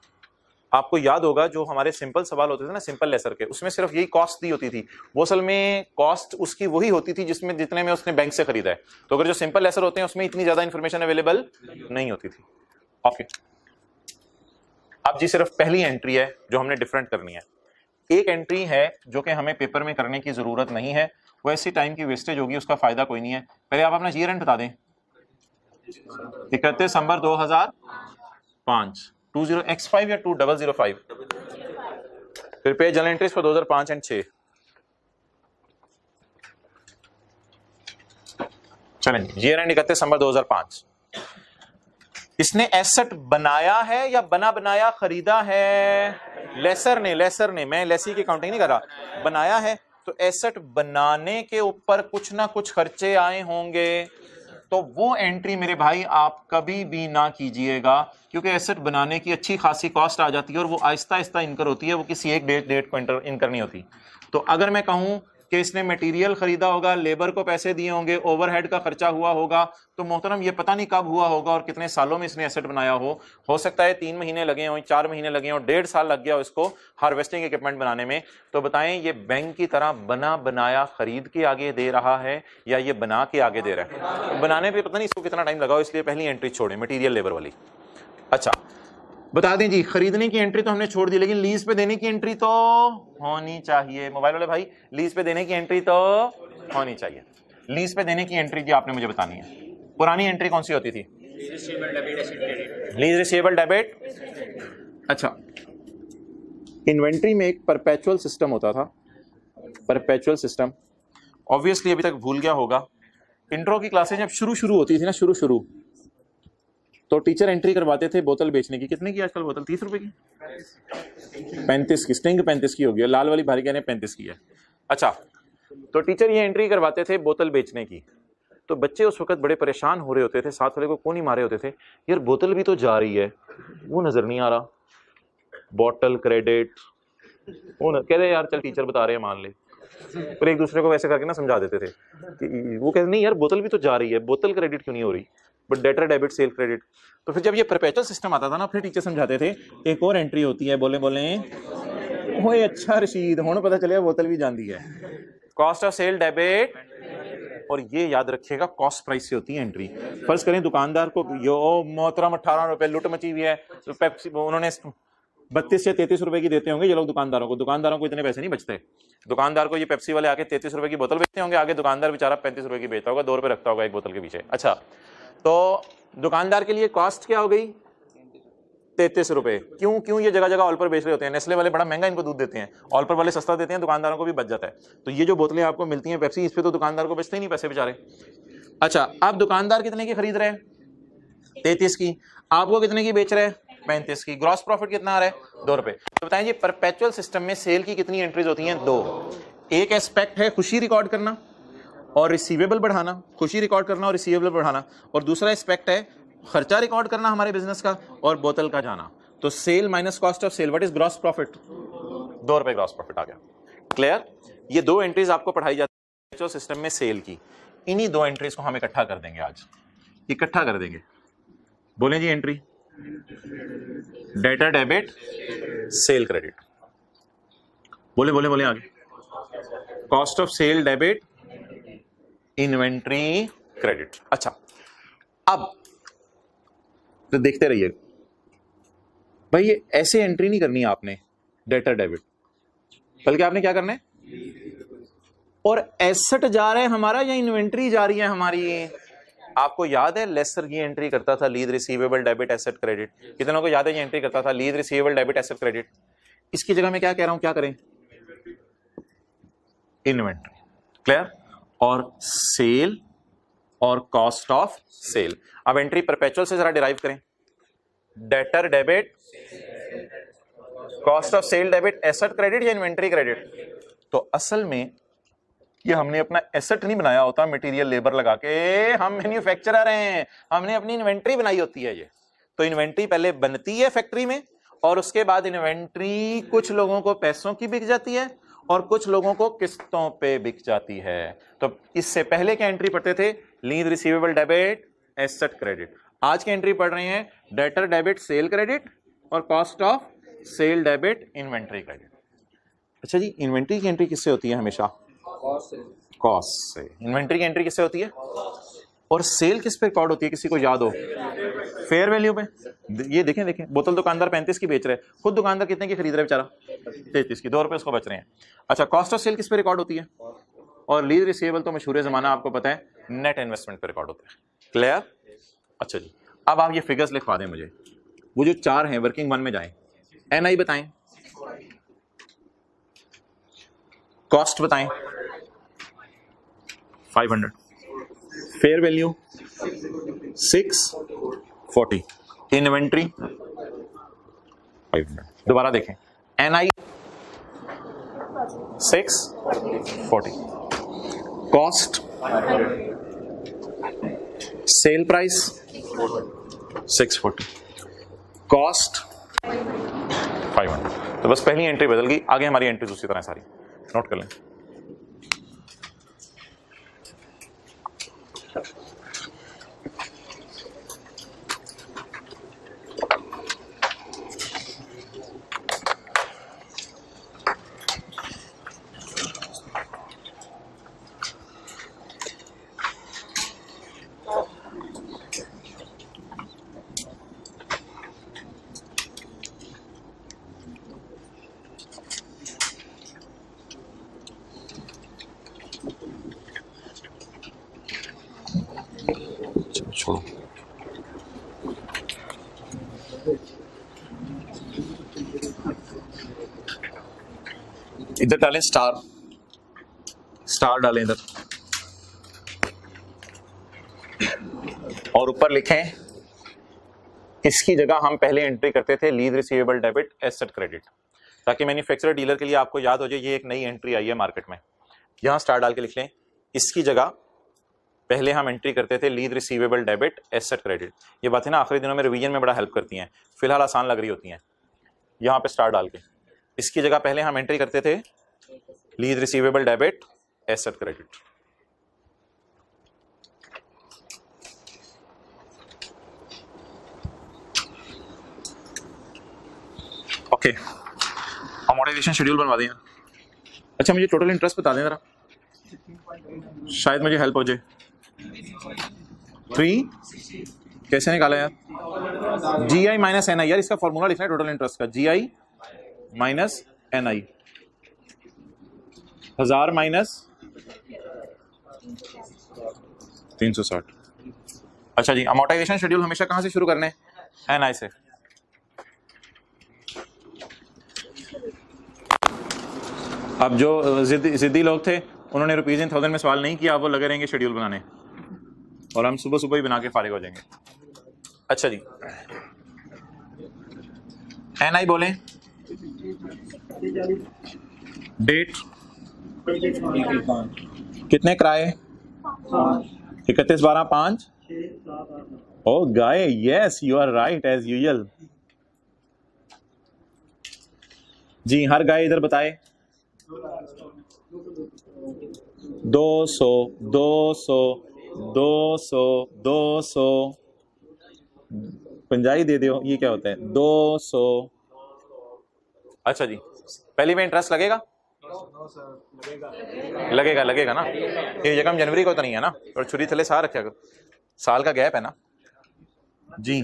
आपको याद होगा जो हमारे सिंपल सवाल होते थे ना सिंपल लेसर के, उसमें सिर्फ यही कॉस्ट दी होती थी। वो असल में कॉस्ट उसकी वही होती थी जिसमें जितने में उसने बैंक से खरीदा है। तो अगर जो सिंपल लेसर होते हैं उसमें इतनी ज्यादा इंफॉर्मेशन अवेलेबल नहीं होती थी। ओके अब जी सिर्फ पहली एंट्री है जो हमने डिफरेंट करनी है। एक एंट्री है जो कि हमें पेपर में करने की जरूरत नहीं है, वो ऐसी टाइम की वेस्टेज होगी, उसका फायदा कोई नहीं है। पहले आप अपना ईयर एंड बता दें, 31 दिसंबर 2005, 20x5 या 2005, फिर पे जनरल एंट्रीज फॉर 2005 एंड 6। चलें ईयर एंड 31 दिसंबर 2005। इसने एसेट बनाया है या बना बनाया खरीदा है, लेसर ने, मैं लेसी की काउंटिंग नहीं कर रहा, बनाया है। तो एसेट बनाने के ऊपर कुछ ना कुछ खर्चे आए होंगे, तो वो एंट्री मेरे भाई आप कभी भी ना कीजिएगा, क्योंकि एसेट बनाने की अच्छी खासी कॉस्ट आ जाती है और वो आहिस्ता आहिस्ता इनकर होती है, वो किसी एक डेट को इनकर नहीं होती। तो अगर मैं कहूं कि इसने मटेरियल खरीदा होगा, लेबर को पैसे दिए होंगे, ओवरहेड का खर्चा हुआ होगा, तो मोहतरम ये पता नहीं कब हुआ होगा और कितने सालों में इसने एसेट बनाया हो सकता है 3 महीने लगे हों, 4 महीने लगे हों, 1.5 साल लग गया हो इसको हार्वेस्टिंग इक्विपमेंट बनाने में। तो बताएं ये बैंक की तरह बना बनाया खरीद के आगे दे रहा है या ये बना के आगे दे रहा है? बनाने पे पता नहीं इसको कितना टाइम लगा हो, इसलिए पहली एंट्री छोड़े मटीरियल लेबर वाली। अच्छा बता दें जी, खरीदने की एंट्री तो हमने छोड़ दी, लेकिन लीज पे देने की एंट्री तो होनी चाहिए। मोबाइल वाले भाई, लीज पे देने की एंट्री तो होनी चाहिए। लीज पे देने की एंट्री जी आपने मुझे बतानी है। पुरानी एंट्री कौन सी होती थी? Lease receivable debit. अच्छा, इन्वेंट्री में एक परपेचुअल सिस्टम होता था, परपेचुअल सिस्टम ऑब्वियसली अभी तक भूल गया होगा। इंट्रो की क्लासेज जब शुरू होती थी ना, शुरू तो टीचर एंट्री करवाते थे बोतल बेचने की। कितने की आजकल बोतल? 30 रुपए की, 35 की। स्टिंग 35 की होगी, लाल वाली भारी कहने 35 की है। अच्छा, तो टीचर ये एंट्री करवाते थे बोतल बेचने की। तो बच्चे उस वक्त बड़े परेशान हो रहे होते थे, साथ वाले को कौन ही मारे होते थे, यार बोतल भी तो जा रही है, वो नजर नहीं आ रहा, बोतल क्रेडिट, वो कह रहे यार चल टीचर बता रहे हैं मान ले। फिर एक दूसरे को वैसे करके ना समझा देते थे कि वो कहते नहीं यार बोतल भी तो जा रही है, बोतल क्रेडिट क्यों नहीं हो रही, but debtor debit sale credit. तो फिर जब ये परपेचुअल सिस्टम आता था ना, फिर टीचर समझाते थे एक और एंट्री होती है, बोले ओए अच्छा रशीद हुण पता चलिया बोतल भी जाती है, कॉस्ट ऑफ सेल डेबिट। और ये याद रखिएगा कॉस्ट प्राइस से होती है एंट्री। फर्ज करें दुकानदार को यो मोहतरम 18 रुपए लुट मची हुई है, तो पेप्सी उन्होंने 32 से 33 रुपए की देते होंगे ये लोग दुकानदारों को इतने पैसे नहीं बचते। दुकानदार को ये पेप्सी वाले आके 33 रुपए की बोतल बेचते होंगे, आगे दुकानदार बेचारा 35 रुपए की बेचता होगा, 2 रुपए रखता होगा एक बोतल के पीछे। अच्छा, तो दुकानदार के लिए कॉस्ट क्या हो गई? 33 रुपए। क्यों ये जगह जगह ऑल पर बेच रहे होते हैं? नेस्ले वाले बड़ा महंगा इनको दूध देते हैं, ऑल पर वाले सस्ता देते हैं, दुकानदारों को भी बच जाता है। तो ये जो बोतलें आपको मिलती हैं पेप्सी, इस पे तो दुकानदार को बचते ही नहीं पैसे बेचारे। अच्छा, अब दुकानदार कितने की खरीद रहे हैं? 33 की। आपको कितने की बेच रहे हैं? 35 की। ग्रॉस प्रॉफिट कितना आ रहा है? 2 रुपए। तो बताएं जी परपेचुअल सिस्टम में सेल की कितनी एंट्रीज होती हैं? 2। एक एस्पेक्ट है खुशी रिकॉर्ड करना और रिसीवेबल बढ़ाना, खुशी रिकॉर्ड करना और रिसीवेबल बढ़ाना, और दूसरा एस्पेक्ट है खर्चा रिकॉर्ड करना हमारे बिजनेस का और बोतल का जाना। तो sale minus cost of sale, what is gross profit? 2 रुपए ग्रॉस प्रॉफिट आ गया। क्लियर? ये 2 एंट्रीज आपको पढ़ाई जाती है सिस्टम में सेल की। इन्हीं 2 एंट्रीज को हम इकट्ठा कर देंगे आज, इकट्ठा कर देंगे। बोले जी entry debtor debit sale credit, बोले आगे। Cost of sale debit inventory credit. अच्छा, अब तो देखते रहिए भाई, ये ऐसे एंट्री नहीं करनी है आपने डेटर डेबिट, बल्कि आपने क्या करना है, और एसेट जा रहा है हमारा या इन्वेंट्री जा रही है हमारी? आपको याद है लेसर ये एंट्री करता था lease receivable debit asset credit. कितनों को याद है ये एंट्री करता था lease receivable debit asset credit? इसकी जगह मैं क्या कह रहा हूं, क्या करें? इन्वेंट्री। क्लियर? और सेल और कॉस्ट ऑफ सेल। अब एंट्री परपेचुअल से जरा डिराइव करें। Debtor debit cost of sale debit asset credit या इन्वेंट्री क्रेडिट? तो असल में ये हमने अपना एसेट नहीं बनाया होता मटेरियल लेबर लगा के, हम मैन्युफैक्चरर हैं, हमने अपनी इन्वेंट्री बनाई होती है। ये तो इन्वेंट्री पहले बनती है फैक्ट्री में और उसके बाद इन्वेंट्री कुछ लोगों को पैसों की बिक जाती है और कुछ लोगों को किस्तों पे बिक जाती है। तो इससे पहले क्या एंट्री पढ़ते थे? Lease receivable debit asset credit. आज की एंट्री पढ़ रहे हैं डेटर डेबिट सेल क्रेडिट और cost of sale debit inventory credit. अच्छा जी, इन्वेंट्री की एंट्री किससे होती है? हमेशा कॉस्ट से। इन्वेंट्री की एंट्री किससे होती है? और सेल किस पे रिकॉर्ड होती है? किसी को याद हो? फेयर वैल्यू पे। ये देखें बोतल दुकानदार 35 की बेच रहे हैं, खुद दुकानदार कितने की खरीद रहे हैं बेचारा? 33 की। 2 रुपए उसको बच रहे हैं। अच्छा, कॉस्ट ऑफ सेल किस पे रिकॉर्ड होती है? और लीज रिसीवेबल तो मशहूर जमाना आपको पता है नेट इन्वेस्टमेंट पे रिकॉर्ड होता है। क्लियर? अच्छा जी, अब आप ये फिगर्स लिखवा दें मुझे। वो जो 4 हैं वर्किंग 1 में जाएं। एनआई बताएं, कॉस्ट बताएं 500, फेयर वैल्यू 640, इन्वेंट्री 500। दोबारा देखें, NI 640, cost sale price 640, cost 500। तो बस पहली एंट्री बदल गई, आगे हमारी एंट्रीज उसी तरह सारी नोट कर लें। छोड़ो, इधर डालें स्टार, स्टार डालें इधर, और ऊपर लिखें इसकी जगह हम पहले एंट्री करते थे lease receivable debit asset credit, ताकि मैन्युफैक्चरर डीलर के लिए आपको याद हो जाए ये एक नई एंट्री आई है मार्केट में। यहां स्टार डाल के लिख लें इसकी जगह पहले हम एंट्री करते थे lease receivable debit asset credit. ये बातें ना आखिरी दिनों में रिवीजन में बड़ा हेल्प करती हैं, फिलहाल आसान लग रही होती हैं। यहाँ पे स्टार डाल के इसकी जगह पहले हम एंट्री करते थे lease receivable debit asset credit. Okay, amortisation schedule बनवा दें। अच्छा मुझे टोटल इंटरेस्ट बता दें जरा, शायद मुझे हेल्प हो जाए। 3 कैसे निकाला यार? GI माइनस NI, यार इसका फॉर्मूला लिखना है टोटल इंटरेस्ट का, GI माइनस NI, 1000 माइनस 360। अच्छा जी, अमोर्टाइजेशन शेड्यूल हमेशा कहां से शुरू करने हैं? NI से। अब जो जिद्दी लोग थे उन्होंने रुपीज इन 1000 में सवाल नहीं किया, अब वो लगे रहेंगे शेड्यूल बनाने, और हम सुबह सुबह ही बना के फारिग हो जाएंगे। अच्छा जी, NI बोलें, डेट कितने किराए? 31/12/5। Oh guy, yes you are right as usual. जी हर गाय इधर बताए। 200 200 200 200 पंजाई दे दो, ये क्या होता है? 200। अच्छा जी, पहली में इंटरेस्ट लगेगा? लगेगा लगेगा ना, ये यकम जनवरी को तो नहीं है ना, और छुरी थले साल रखा करो, साल का गैप है ना जी।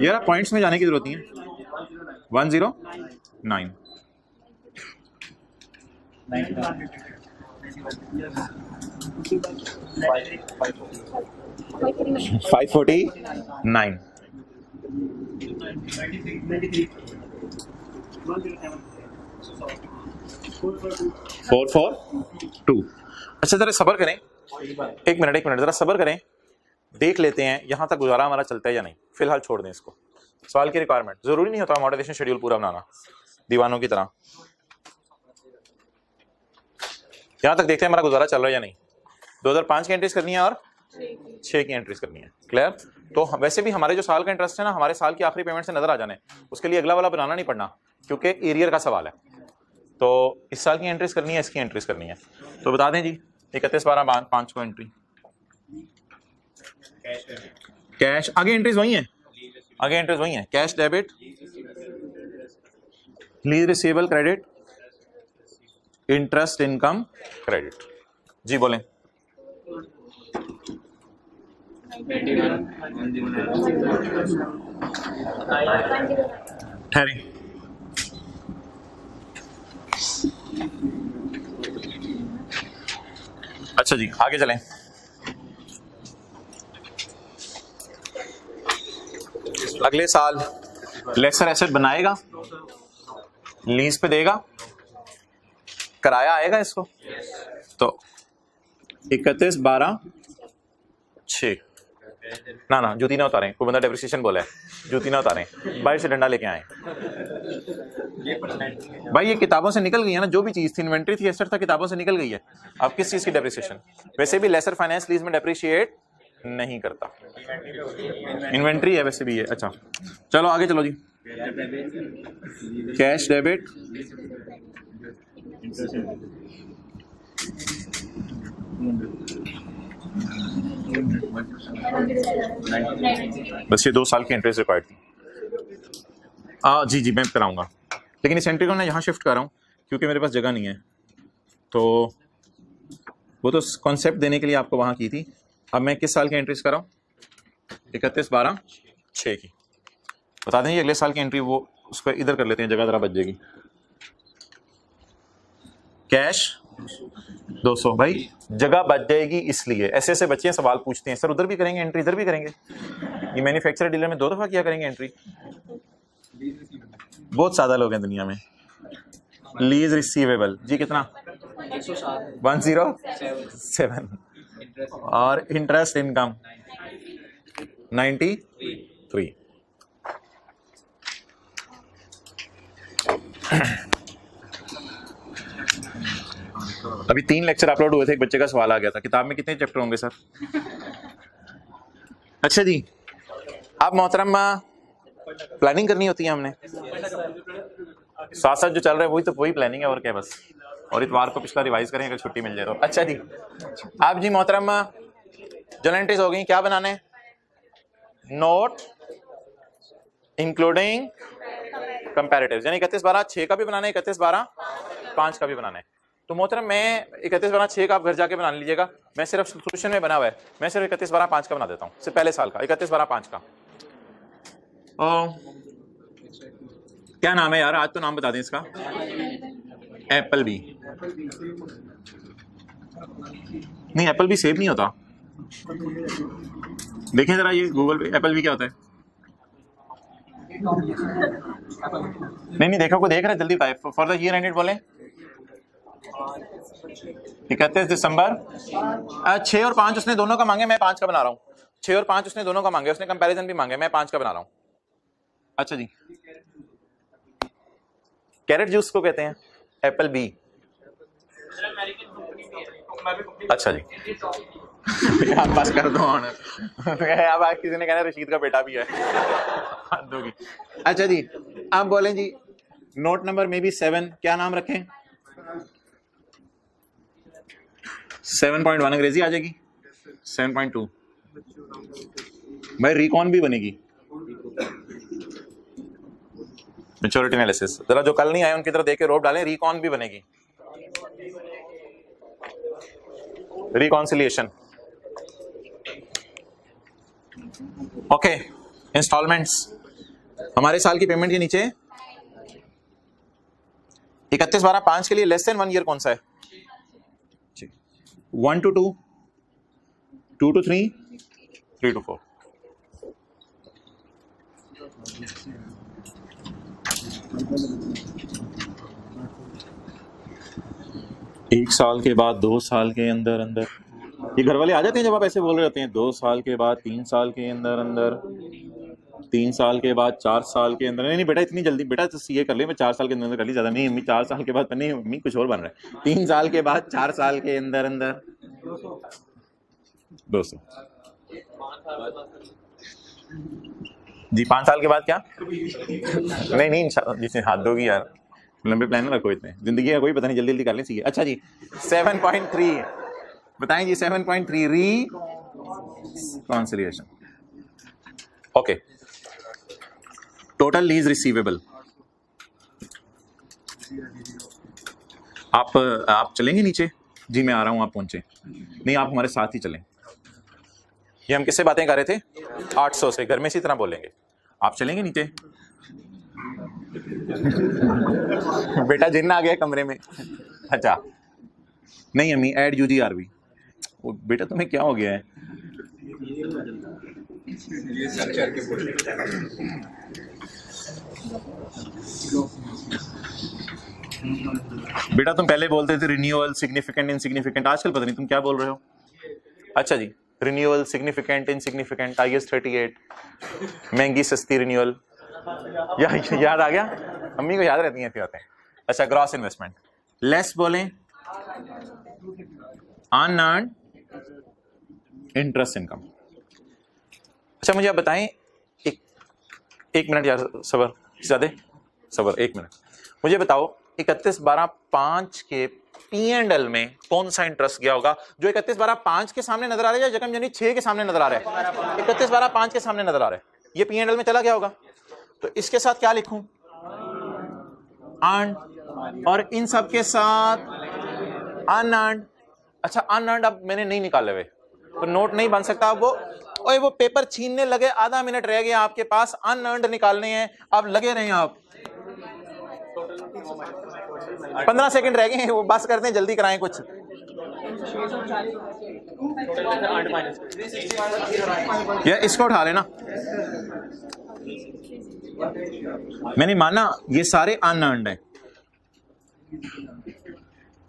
यार पॉइंट्स में जाने की जरूरत नहीं है। 109 549 442। अच्छा जरा सब्र करें, एक मिनट जरा सब्र करें, देख लेते हैं यहां तक गुजारा हमारा चलता है या नहीं। फिलहाल छोड़ दें इसको, सवाल की रिक्वायरमेंट जरूरी नहीं होता अमोर्टाइजेशन शेड्यूल पूरा बनाना दीवानों की तरह। यहां तक देखते हैं हमारा गुजारा चल रहा है या नहीं। 2005 की एंट्रीज करनी है और 6 की एंट्रीज करनी है। क्लियर? तो वैसे भी हमारे जो साल का इंटरेस्ट है ना, हमारे साल की आखिरी पेमेंट से नजर आ जाने, उसके लिए अगला वाला बनाना नहीं पड़ना, क्योंकि एरियर का सवाल है। तो इस साल की एंट्रीज करनी है, इसकी एंट्रीज करनी है, तो बता दें जी। 31/12/5 को एंट्री, कैश आगे एंट्रीज वही हैं, आगे एंट्रीज वही हैं। Cash debit, lease receivable credit, interest income credit. जी बोलें। ठहरे, अच्छा जी आगे चलें। अगले साल लेक्सर एसेट बनाएगा, लीज पे देगा, किराया आएगा इसको, तो 31/12/6 ना जूती ना उतारें, कोई बंदा डेप्रिसिएशन बोला है, जूती ना उतारें, बाहर से डंडा लेके आए। भाई ये किताबों से निकल गई है ना, जो भी चीज थी, इन्वेंट्री थी, एसेट था, किताबों से निकल गई है। अब किस चीज की डेप्रिसिएशन? वैसे भी लेसर फाइनेंस लीज में डेप्रिशिएट नहीं करता, इन्वेंट्री है वैसे भी ये। अच्छा चलो आगे चलो जी। कैश डेबिट, बस ये 2 साल की इंटरेस्ट रिक्वायर्ड थी। जी मैं कराऊंगा, लेकिन इस एंट्री को मैं यहाँ शिफ्ट कर रहा हूँ क्योंकि मेरे पास जगह नहीं है, तो वो तो कॉन्सेप्ट देने के लिए आपको वहाँ की थी। अब मैं किस साल की एंट्रीज कर रहा हूँ? 31/12/6 की। बता दें ये अगले साल की एंट्री, वो उसको इधर कर लेते हैं, जगह जरा बच जाएगी। कैश 200 भाई जगह बच जाएगी इसलिए। ऐसे ऐसे बच्चे सवाल पूछते हैं सर उधर भी करेंगे एंट्री इधर भी करेंगे। ये मैन्युफैक्चरर डीलर में 2 दफा किया करेंगे एंट्री। बहुत सादा लोग हैं दुनिया में। लीज रिसीवेबल जी कितना 107 और इंटरेस्ट इनकम 93। अभी 3 लेक्चर अपलोड हुए थे, एक बच्चे का सवाल आ गया था किताब में कितने चैप्टर होंगे सर। अच्छा जी, आप मोहतरम प्लानिंग करनी होती है हमने साथ साथ जो चल रहा है वही तो वही प्लानिंग है और क्या बस। और इतवार को पिछला रिवाइज करें अगर छुट्टी मिल जाए तो। अच्छा जी, आप जी मोहतरम जर्नल एंट्रीज हो गई, क्या बनाने नोट इंक्लूडिंग कंपैरेटिव्स, यानी 31/12/6 का भी बनाना है 31/12/5 का भी बनाना है। तो मोहतरम मैं 31/12/6 का आप घर जाके बना लीजिएगा, मैं सिर्फ सोल्यूशन में बना हुआ है, मैं सिर्फ 31/12/5 का बना देता हूँ, सिर्फ पहले साल का 31/12/5 का। क्या नाम है यार, आज तो नाम बता दें इसका। Apple B. नहीं एप्पल बी सेव नहीं होता, देखें जरा ये गूगल पे एप्पल बी क्या होता है। नहीं देखो को देख रहे जल्दी बताए। फॉर द ईयर एंडेड बोले 31 दिसंबर। 6 और 5 उसने दोनों का मांगे, मैं 5 का बना रहा हूँ। 6 और 5 उसने दोनों का मांगे, उसने कंपैरिजन भी मांगे, मैं 5 का बना रहा हूँ। अच्छा जी, कैरेट जूस को कहते हैं एप्पल बी। अच्छा जी आप पास कर दो ऑनर। अब किसी ने कहना रशीद का बेटा भी है। अच्छा जी, आप बोलें जी नोट नंबर में भी 7, क्या नाम रखें। 7.1 अंग्रेजी आ जाएगी, 7.2 भाई रिकॉन भी बनेगी, मैच्योरिटी एनालिसिस। जरा जो कल नहीं आए उनकी तरफ देख के रोब डालें, रिकॉन भी बनेगी, रिकॉन्सिलिएशन। ओके, इंस्टॉलमेंट्स हमारे साल की पेमेंट के नीचे 31/12/5 के लिए लेस देन 1 ईयर कौन सा है। 1 to 2, 2 to 3, 3 to 4। एक साल के बाद 2 साल के अंदर अंदर, ये घर वाले आ जाते हैं जब आप ऐसे बोल रहे होते हैं। 2 साल के बाद 3 साल के अंदर अंदर, 3 साल के बाद 4 साल के अंदर। नहीं बेटा इतनी जल्दी, बेटा तो सीए कर ले, मैं 4 साल के अंदर कर ली, ज्यादा नहीं अम्मी 4 साल के बाद नहीं अम्मी कुछ और बन रहा है। 3 साल के बाद 4 साल के अंदर अंदर 200 जी। 5 साल के बाद क्या नहीं जिसने हाथ दोगी यार, लंबे प्लान ना रखो, इतने जिंदगी का कोई पता नहीं, जल्दी जल्दी कर लें सीए। अच्छा जी 7.3 बताएं जी, 7.3 reconciliation. Okay, total lease receivable. आप चलेंगे नीचे जी, मैं आ रहा हूं, आप पहुंचे नहीं, आप हमारे साथ ही चलें। ये हम किससे बातें कर रहे थे, 800 से, घर में इसी तरह बोलेंगे। आप चलेंगे नीचे। बेटा जिन्न आ गया कमरे में। अच्छा नहीं अम्मी एड UGRB। बेटा तुम्हें क्या हो गया है। बेटा तुम पहले बोलते थे रिन्यूअल सिग्निफिकेंट इनसिग्निफिकेंट, आजकल पता नहीं तुम क्या बोल रहे हो। अच्छा जी, रिन्यूअल सिग्निफिकेंट इनसिग्निफिकेंट, IS 38 महंगी सस्ती रिन्यूअल, याद आ गया, अम्मी को याद रहती हैं फिर आते हैं। अच्छा ग्रॉस इन्वेस्टमेंट लेस बोलें अनअर्न्ड इंटरेस्ट इनकम। अच्छा मुझे आप बताएं, एक मिनट यार सबर, ज्यादा सबर, 1 मिनट मुझे बताओ 31/12/5 के P&L में कौन सा इंटरेस्ट गया होगा जो 31/12/5 के सामने नजर आ रहा है, या रकम यानी 6 के सामने नजर आ रहा है, 31/12/5 के सामने नजर आ रहा है, ये P&L में चला गया होगा। तो इसके साथ क्या लिखूं, अर्न, और इन सब के साथ अनअर्न्ड। अच्छा अनअर्न्ड अब मैंने नहीं निकाले हुए तो नोट नहीं बन सकता। अब वो पेपर छीनने लगे, आधा मिनट रह गया आपके पास, अनअर्न्ड निकालने हैं, अब लगे रहे आप। 15 सेकंड रह गए हैं, वो बस करते हैं, जल्दी कराएं कुछ। या इसको उठा लेना। मैंने माना ये सारे अनअर्न्ड हैं,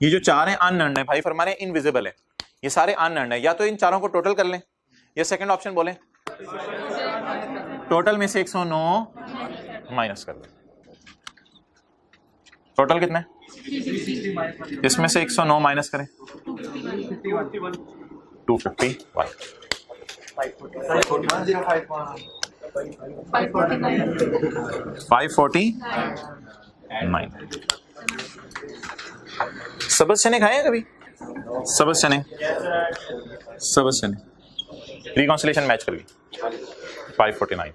ये जो 4 हैं अनअर्न्ड है, भाई फरमा रहे हैं इनविजिबल है, ये सारे अनअर्न्ड है। या तो इन चारों को टोटल कर लें, या सेकंड ऑप्शन बोलें टोटल में से 109 माइनस कर दें। टोटल कितना है? इसमें से 109 माइनस करें 251 549। सबस चने खाए हैं कभी? सबस चने रिकॉन्सिलेशन मैच कर गई 549।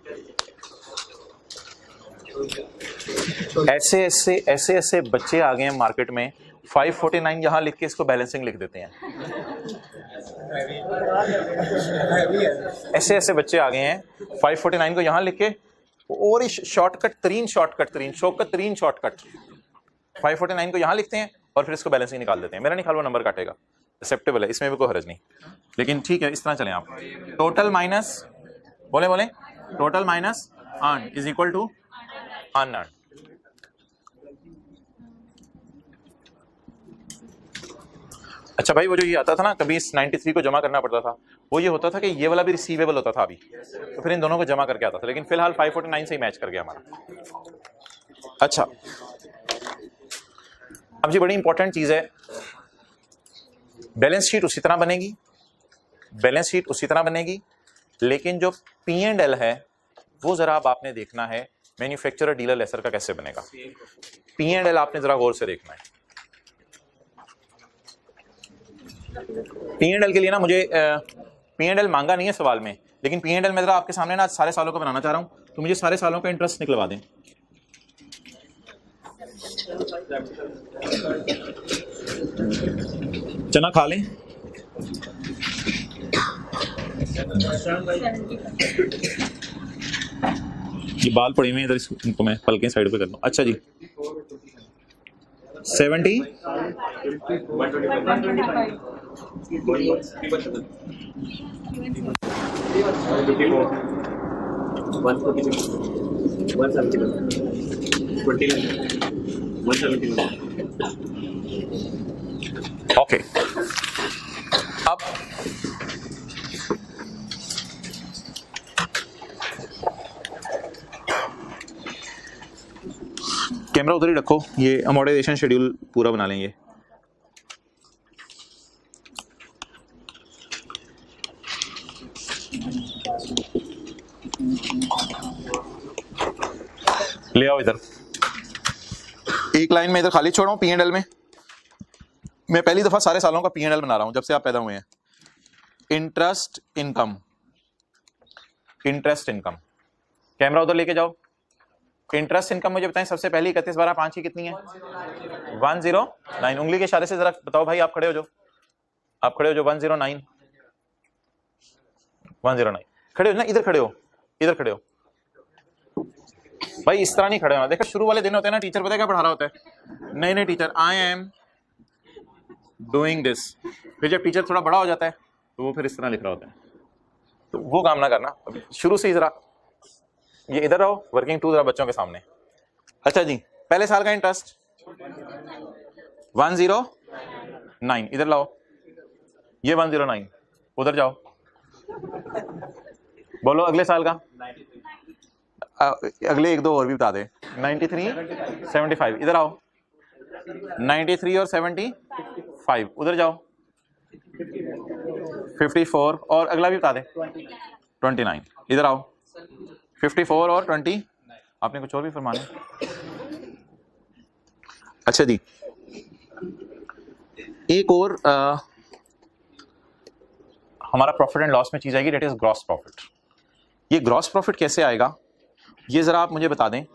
ऐसे बच्चे आ गए हैं मार्केट में, 549 यहां लिख के इसको बैलेंसिंग लिख देते हैं। ऐसे बच्चे आ गए हैं 549 को यहां लिख के, और शॉर्टकट तरीन 549 को यहां लिखते हैं और फिर इसको बैलेंसिंग निकाल देते हैं। मेरा निकाल वो नंबर काटेगा, एक्सेप्टेबल है, इसमें भी कोई हर्ज नहीं, लेकिन ठीक है इस तरह चलें आप। टोटल माइनस बोले total minus earn is equal to unearn. अच्छा भाई, वो जो ये आता था ना, कभी इस 93 को जमा करना पड़ता था, वो ये होता था कि ये वाला भी रिसीवेबल होता था अभी, तो फिर इन दोनों को जमा करके आता था, लेकिन फिलहाल 549 से ही मैच कर गया हमारा। अच्छा, अब जी बड़ी इंपॉर्टेंट चीज है, बैलेंस शीट उसी तरह बनेगी, लेकिन जो P&L है वो जरा अब आपने देखना है मैन्युफैक्चरर डीलर लेसर का कैसे बनेगा। P&L आपने जरा गौर से देखना है। P&L के लिए ना मुझे P&L मांगा नहीं है सवाल में, लेकिन P&L में जरा आपके सामने ना सारे सालों का बनाना चाह रहा हूं, तो मुझे सारे सालों का इंटरेस्ट निकलवा दें। चना खा लें। ये बाल पड़े हुए इधर, इनको मैं पलकें साइड पे कर दूं। अच्छा जी 70 ओके। अब कैमरा उधर ही रखो, ये अमोर्टाइजेशन शेड्यूल पूरा बना लेंगे। ले आओ इधर, एक लाइन में इधर खाली छोड़ो। P&L में मैं पहली दफा सारे सालों का P&L बना रहा हूं जब से आप पैदा हुए हैं। इंटरेस्ट इनकम, कैमरा उधर लेके जाओ। इंटरेस्ट इनकम मुझे बताएं सबसे पहली 31 12 5 की कितनी है? 109। उंगली के इशारे से जरा बताओ भाई, आप खड़े हो जो 109 खड़े हो ना, इधर खड़े हो भाई, इस तरह नहीं खड़े होना। देखो शुरू वाले दिन होते हैं ना, टीचर पता है क्या पढ़ा रहा होता है, नहीं teacher I am doing this, फिर जब टीचर थोड़ा बड़ा हो जाता है तो वो फिर इस तरह लिख रहा होता है, तो वो काम ना करना। शुरू से ही जरा ये इधर रहो, वर्किंग टू जरा बच्चों के सामने। अच्छा जी, पहले साल का इंटरेस्ट 109, इधर लाओ, ये 109, उधर जाओ, बोलो अगले साल का, अगले एक दो और भी बता दे। 93 75, इधर आओ, 93 और 75, उधर जाओ, 54 और अगला भी बता दे 29, इधर आओ, 54 और 20, आपने कुछ और भी फरमाना। अच्छा जी, एक और हमारा प्रॉफिट एंड लॉस में चीज आएगी, डेट इज ग्रॉस प्रॉफिट। ये ग्रॉस प्रॉफिट कैसे आएगा, ये जरा आप मुझे बता दें,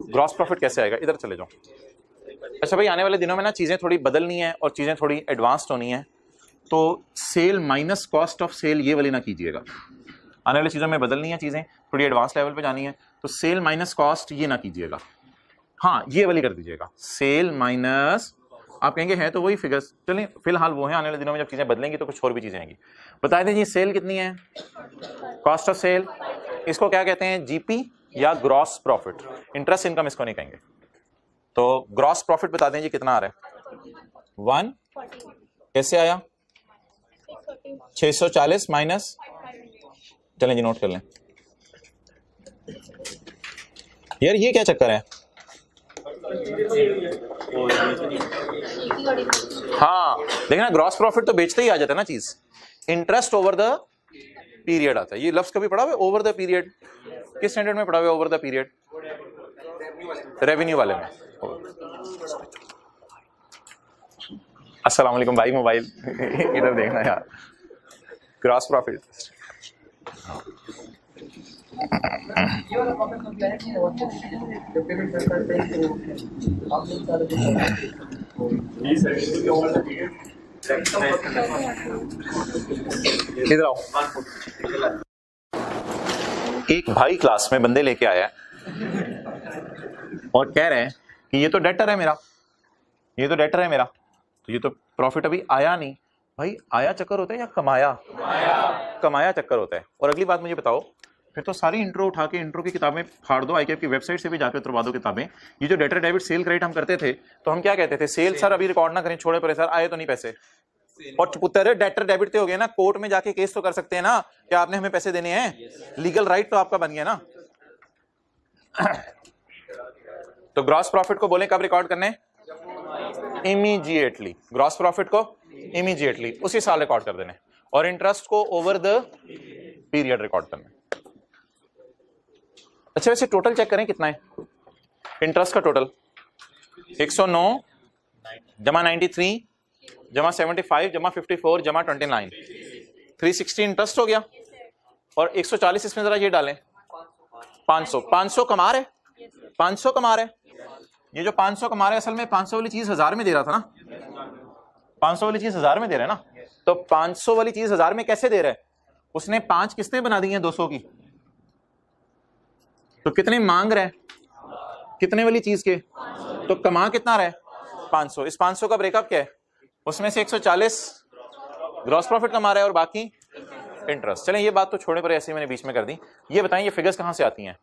ग्रॉस प्रॉफिट कैसे आएगा। इधर चले जाओ। अच्छा भाई, आने वाले दिनों में ना चीजें थोड़ी बदलनी है और चीजें थोड़ी एडवांस्ड होनी है, तो sale minus cost of sale ये वाली ना कीजिएगा। आने वाली चीज़ों में बदलनी है, चीज़ें थोड़ी एडवांस लेवल पे जानी है, तो सेल माइनस कॉस्ट ये ना कीजिएगा। हाँ ये वाली कर दीजिएगा, सेल माइनस, आप कहेंगे है तो वही फिगर्स, चलिए फिलहाल वो है, आने वाले दिनों में जब चीजें बदलेंगी तो कुछ और भी चीजें आएंगी। बता दीजिए सेल कितनी है, कॉस्ट ऑफ सेल, इसको क्या कहते हैं, जीपी या ग्रॉस प्रॉफिट, इंटरेस्ट इनकम इसको नहीं कहेंगे। तो ग्रॉस प्रॉफिट बता दें जी कितना आ रहा है, 1 कैसे आया, 640 माइनस, चलें जी नोट कर लें। यार ये क्या चक्कर है, हाँ देखना ग्रॉस प्रॉफिट तो बेचते ही आ जाता है ना चीज, इंटरेस्ट ओवर द पीरियड आता है। ये लफ्ज कभी पढ़ा हुआ ओवर द पीरियड, किस स्टैंडर्ड में पढ़ा हुआ ओवर द पीरियड, रेवेन्यू वाले में। अस्सलाम वालेकुम भाई, मोबाइल इधर देखना यार, ग्रॉस प्रॉफिट। इधर आओ, एक भाई क्लास में बंदे लेके आया और कह रहे हैं कि ये तो डेटर है मेरा, ये तो डेटर है मेरा, तो ये तो प्रॉफिट अभी आया नहीं। भाई आया चक्कर होता है या कमाया, कमाया चक्कर होता है। और अगली बात मुझे बताओ, फिर तो सारी इंट्रो उठा के इंट्रो की किताबें फाड़ दो, आईकेएफ की वेबसाइट से भी जाकर उतरवा दो किताबें। ये जो डेटर डेबिट सेल क्रेडिट हम करते थे तो हम क्या कहते थे, सेल सर अभी रिकॉर्ड ना करें, छोड़े पड़े सर, आए तो नहीं पैसे, और पुत्र डेटर डेबिट तो हो गया ना, कोर्ट में जाके केस तो कर सकते हैं ना कि आपने हमें पैसे देने हैं, लीगल राइट तो आपका बन गया ना। तो ग्रॉस प्रॉफिट को बोले कब रिकॉर्ड करने, इमीडिएटली, ग्रॉस प्रॉफिट को इमीडिएटली उसी साल रिकॉर्ड कर देने, और इंटरेस्ट को ओवर द पीरियड रिकॉर्ड करना। अच्छा वैसे टोटल चेक करें कितना है इंटरेस्ट का, टोटल 109 जमा 93 जमा 75 जमा 54 जमा 29, 360 इंटरेस्ट हो गया, और 140 इसमें जरा ये डालें 500, 500 कमा रहे, 500 कमा रहे। ये जो 500 कमा रहे असल में 500 वाली चीज 1000 में दे रहा था ना, 500 वाली चीज 1000 में दे रहा है ना, तो 500 वाली चीज 1000 में कैसे दे रहा है, उसने 5 किस्तें बना दी हैं 200 की, तो कितने मांग रहे हैं, कितने वाली चीज के, तो कमा कितना रहा है 500। इस 500 का ब्रेकअप क्या है, उसमें से 140 ग्रॉस प्रॉफिट कमा रहा है और बाकी इंटरेस्ट। चलें ये बात तो छोड़ने पर, ऐसे मैंने बीच में कर दी। ये बताएं ये फिगर्स कहां से आती हैं,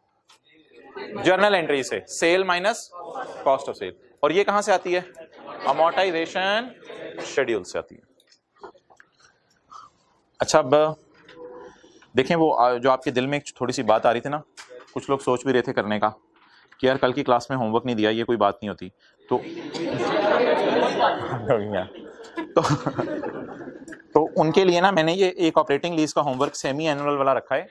जर्नल एंट्री से, sale minus cost of sale, और ये कहां से आती है, अमोर्टाइजेशन शेड्यूल से आती है। अच्छा अब देखें वो जो आपके दिल में एक थोड़ी सी बात आ रही थी ना, कुछ लोग सोच भी रहे थे करने का कि यार कल की क्लास में होमवर्क नहीं दिया, ये कोई बात नहीं होती, तो उनके लिए ना मैंने ये एक ऑपरेटिंग लीज का होमवर्क सेमी एनुअल वाला रखा है,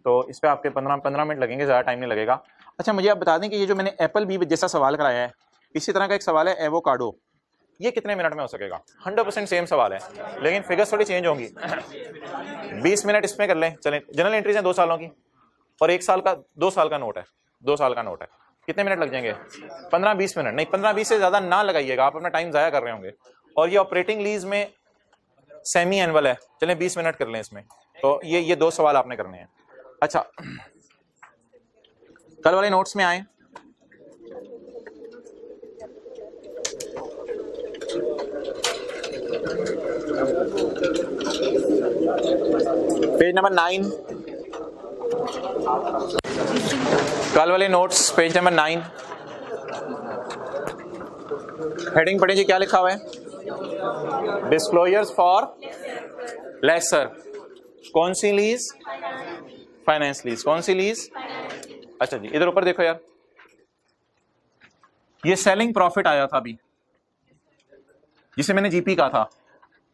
तो इस पे आपके 15 मिनट लगेंगे, ज़्यादा टाइम नहीं लगेगा। अच्छा मुझे आप बता दें कि ये जो मैंने एप्पल बी जैसा सवाल कराया है, इसी तरह का एक सवाल है एवोकाडो, ये कितने मिनट में हो सकेगा, 100% सेम सवाल है, लेकिन फिगर्स थोड़ी चेंज होंगी। 20 मिनट इसमें कर लें, चलें, जनरल एंट्रीज हैं 2 सालों की, और 1 साल का 2 साल का नोट है, 2 साल का नोट है, कितने मिनट लग जाएंगे, 15-20 मिनट, नहीं 15-20 से ज्यादा ना लगाइएगा, आप अपना टाइम जाया कर रहे होंगे। और ये ऑपरेटिंग लीज में सेमी एनुअल है, चलें 20 मिनट कर लें इसमें, तो ये 2 सवाल आपने करने हैं। अच्छा कल वाले नोट्स में आए, पेज नंबर 9, कल वाले नोट्स पेज नंबर 9, हेडिंग पढ़े जी, क्या लिखा हुआ है, डिस्क्लोजर्स फॉर लेसर, कौन सी लीज, फाइनेंस लीज, कौन सी लीज। अच्छा जी इधर ऊपर देखो यार, ये सेलिंग प्रॉफिट आया था अभी, जिसे मैंने जीपी कहा था,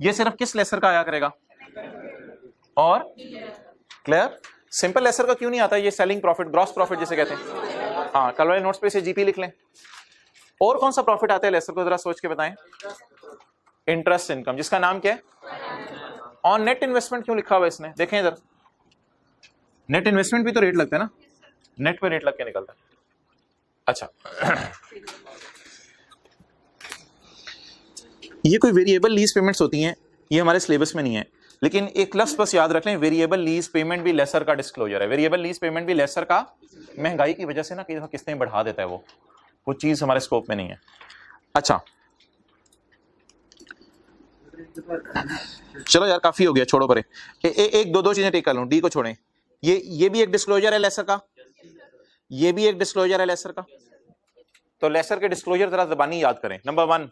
ये सिर्फ किस लेसर का आया करेगा, और क्लियर, सिंपल लेसर का क्यों नहीं आता, ये सेलिंग प्रॉफिट, ग्रॉस प्रॉफिट जिसे कहते हैं। हाँ कल वाले नोट्स पे से जीपी लिख लें। और कौन सा प्रॉफिट आता है लेसर को, जरा सोच के बताएं, इंटरेस्ट इनकम, जिसका नाम क्या है, ऑन नेट इन्वेस्टमेंट क्यों लिखा हुआ है इसने, देखें इधर, नेट इन्वेस्टमेंट भी तो रेट लगता है ना, नेट पे रेट लग के निकलता है। अच्छा ये कोई वेरिएबल लीज पेमेंट्स होती हैं, ये हमारे सिलेबस में नहीं है, लेकिन एक लफ्ज बस याद रख लें, वेरिएबल लीज पेमेंट भी लेसर का डिस्क्लोजर है। वेरिएबल लीज पेमेंट भी लेसर का, महंगाई की वजह से ना कई दफा किस्तें बढ़ा देता है वो, वो चीज हमारे स्कोप में नहीं है। अच्छा चलो यार काफी हो गया, छोड़ो परे। एक दो चीजें टेक कर लूं, डी को छोड़ें। ये भी एक डिस्क्लोजर है लेसर का, ये भी एक डिस्क्लोजर है लेसर का। तो लेसर के डिस्क्लोजर जरा ज़बानी याद करें। नंबर 1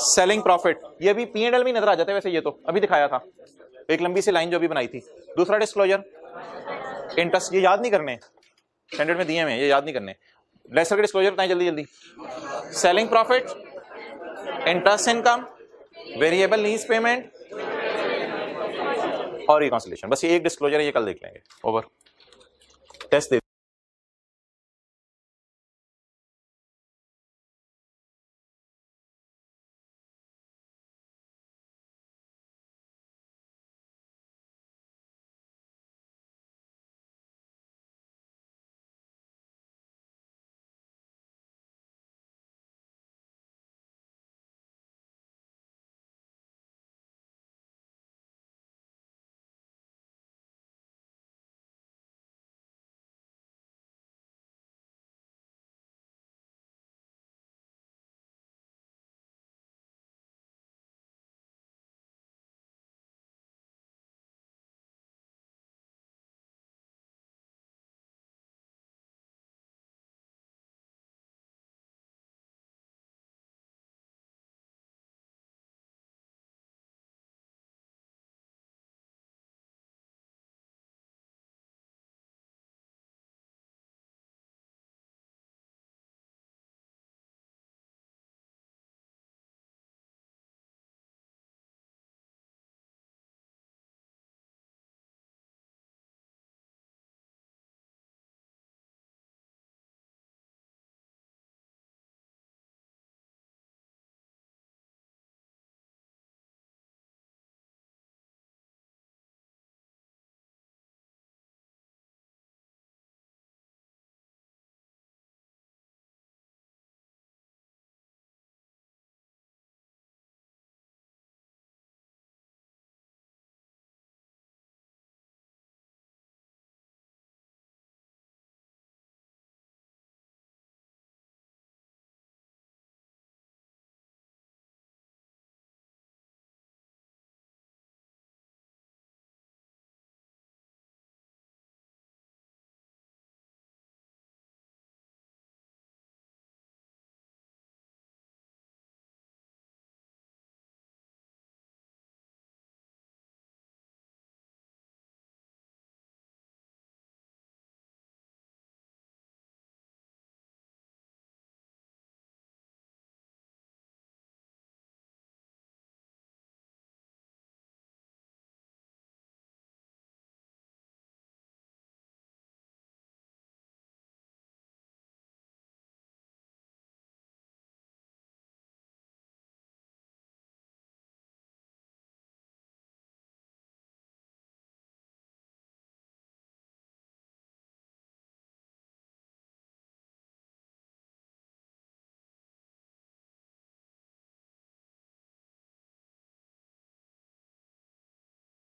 सेलिंग प्रॉफिट, ये भी P&L में नजर आ जाता है वैसे, ये तो अभी दिखाया था एक लंबी सी लाइन जो अभी बनाई थी। दूसरा डिस्क्लोजर इंटरेस्ट, ये याद नहीं करने, स्टैंडर्ड में दिए हुए, ये याद नहीं करने। लेसर के डिस्क्लोजर बताएं जल्दी जल्दी। Selling profit, interest income, variable lease payment और रिकॉन्सिलेशन। बस ये एक डिस्क्लोजर है, ये कल देख लेंगे। ओवर। टेस्ट दे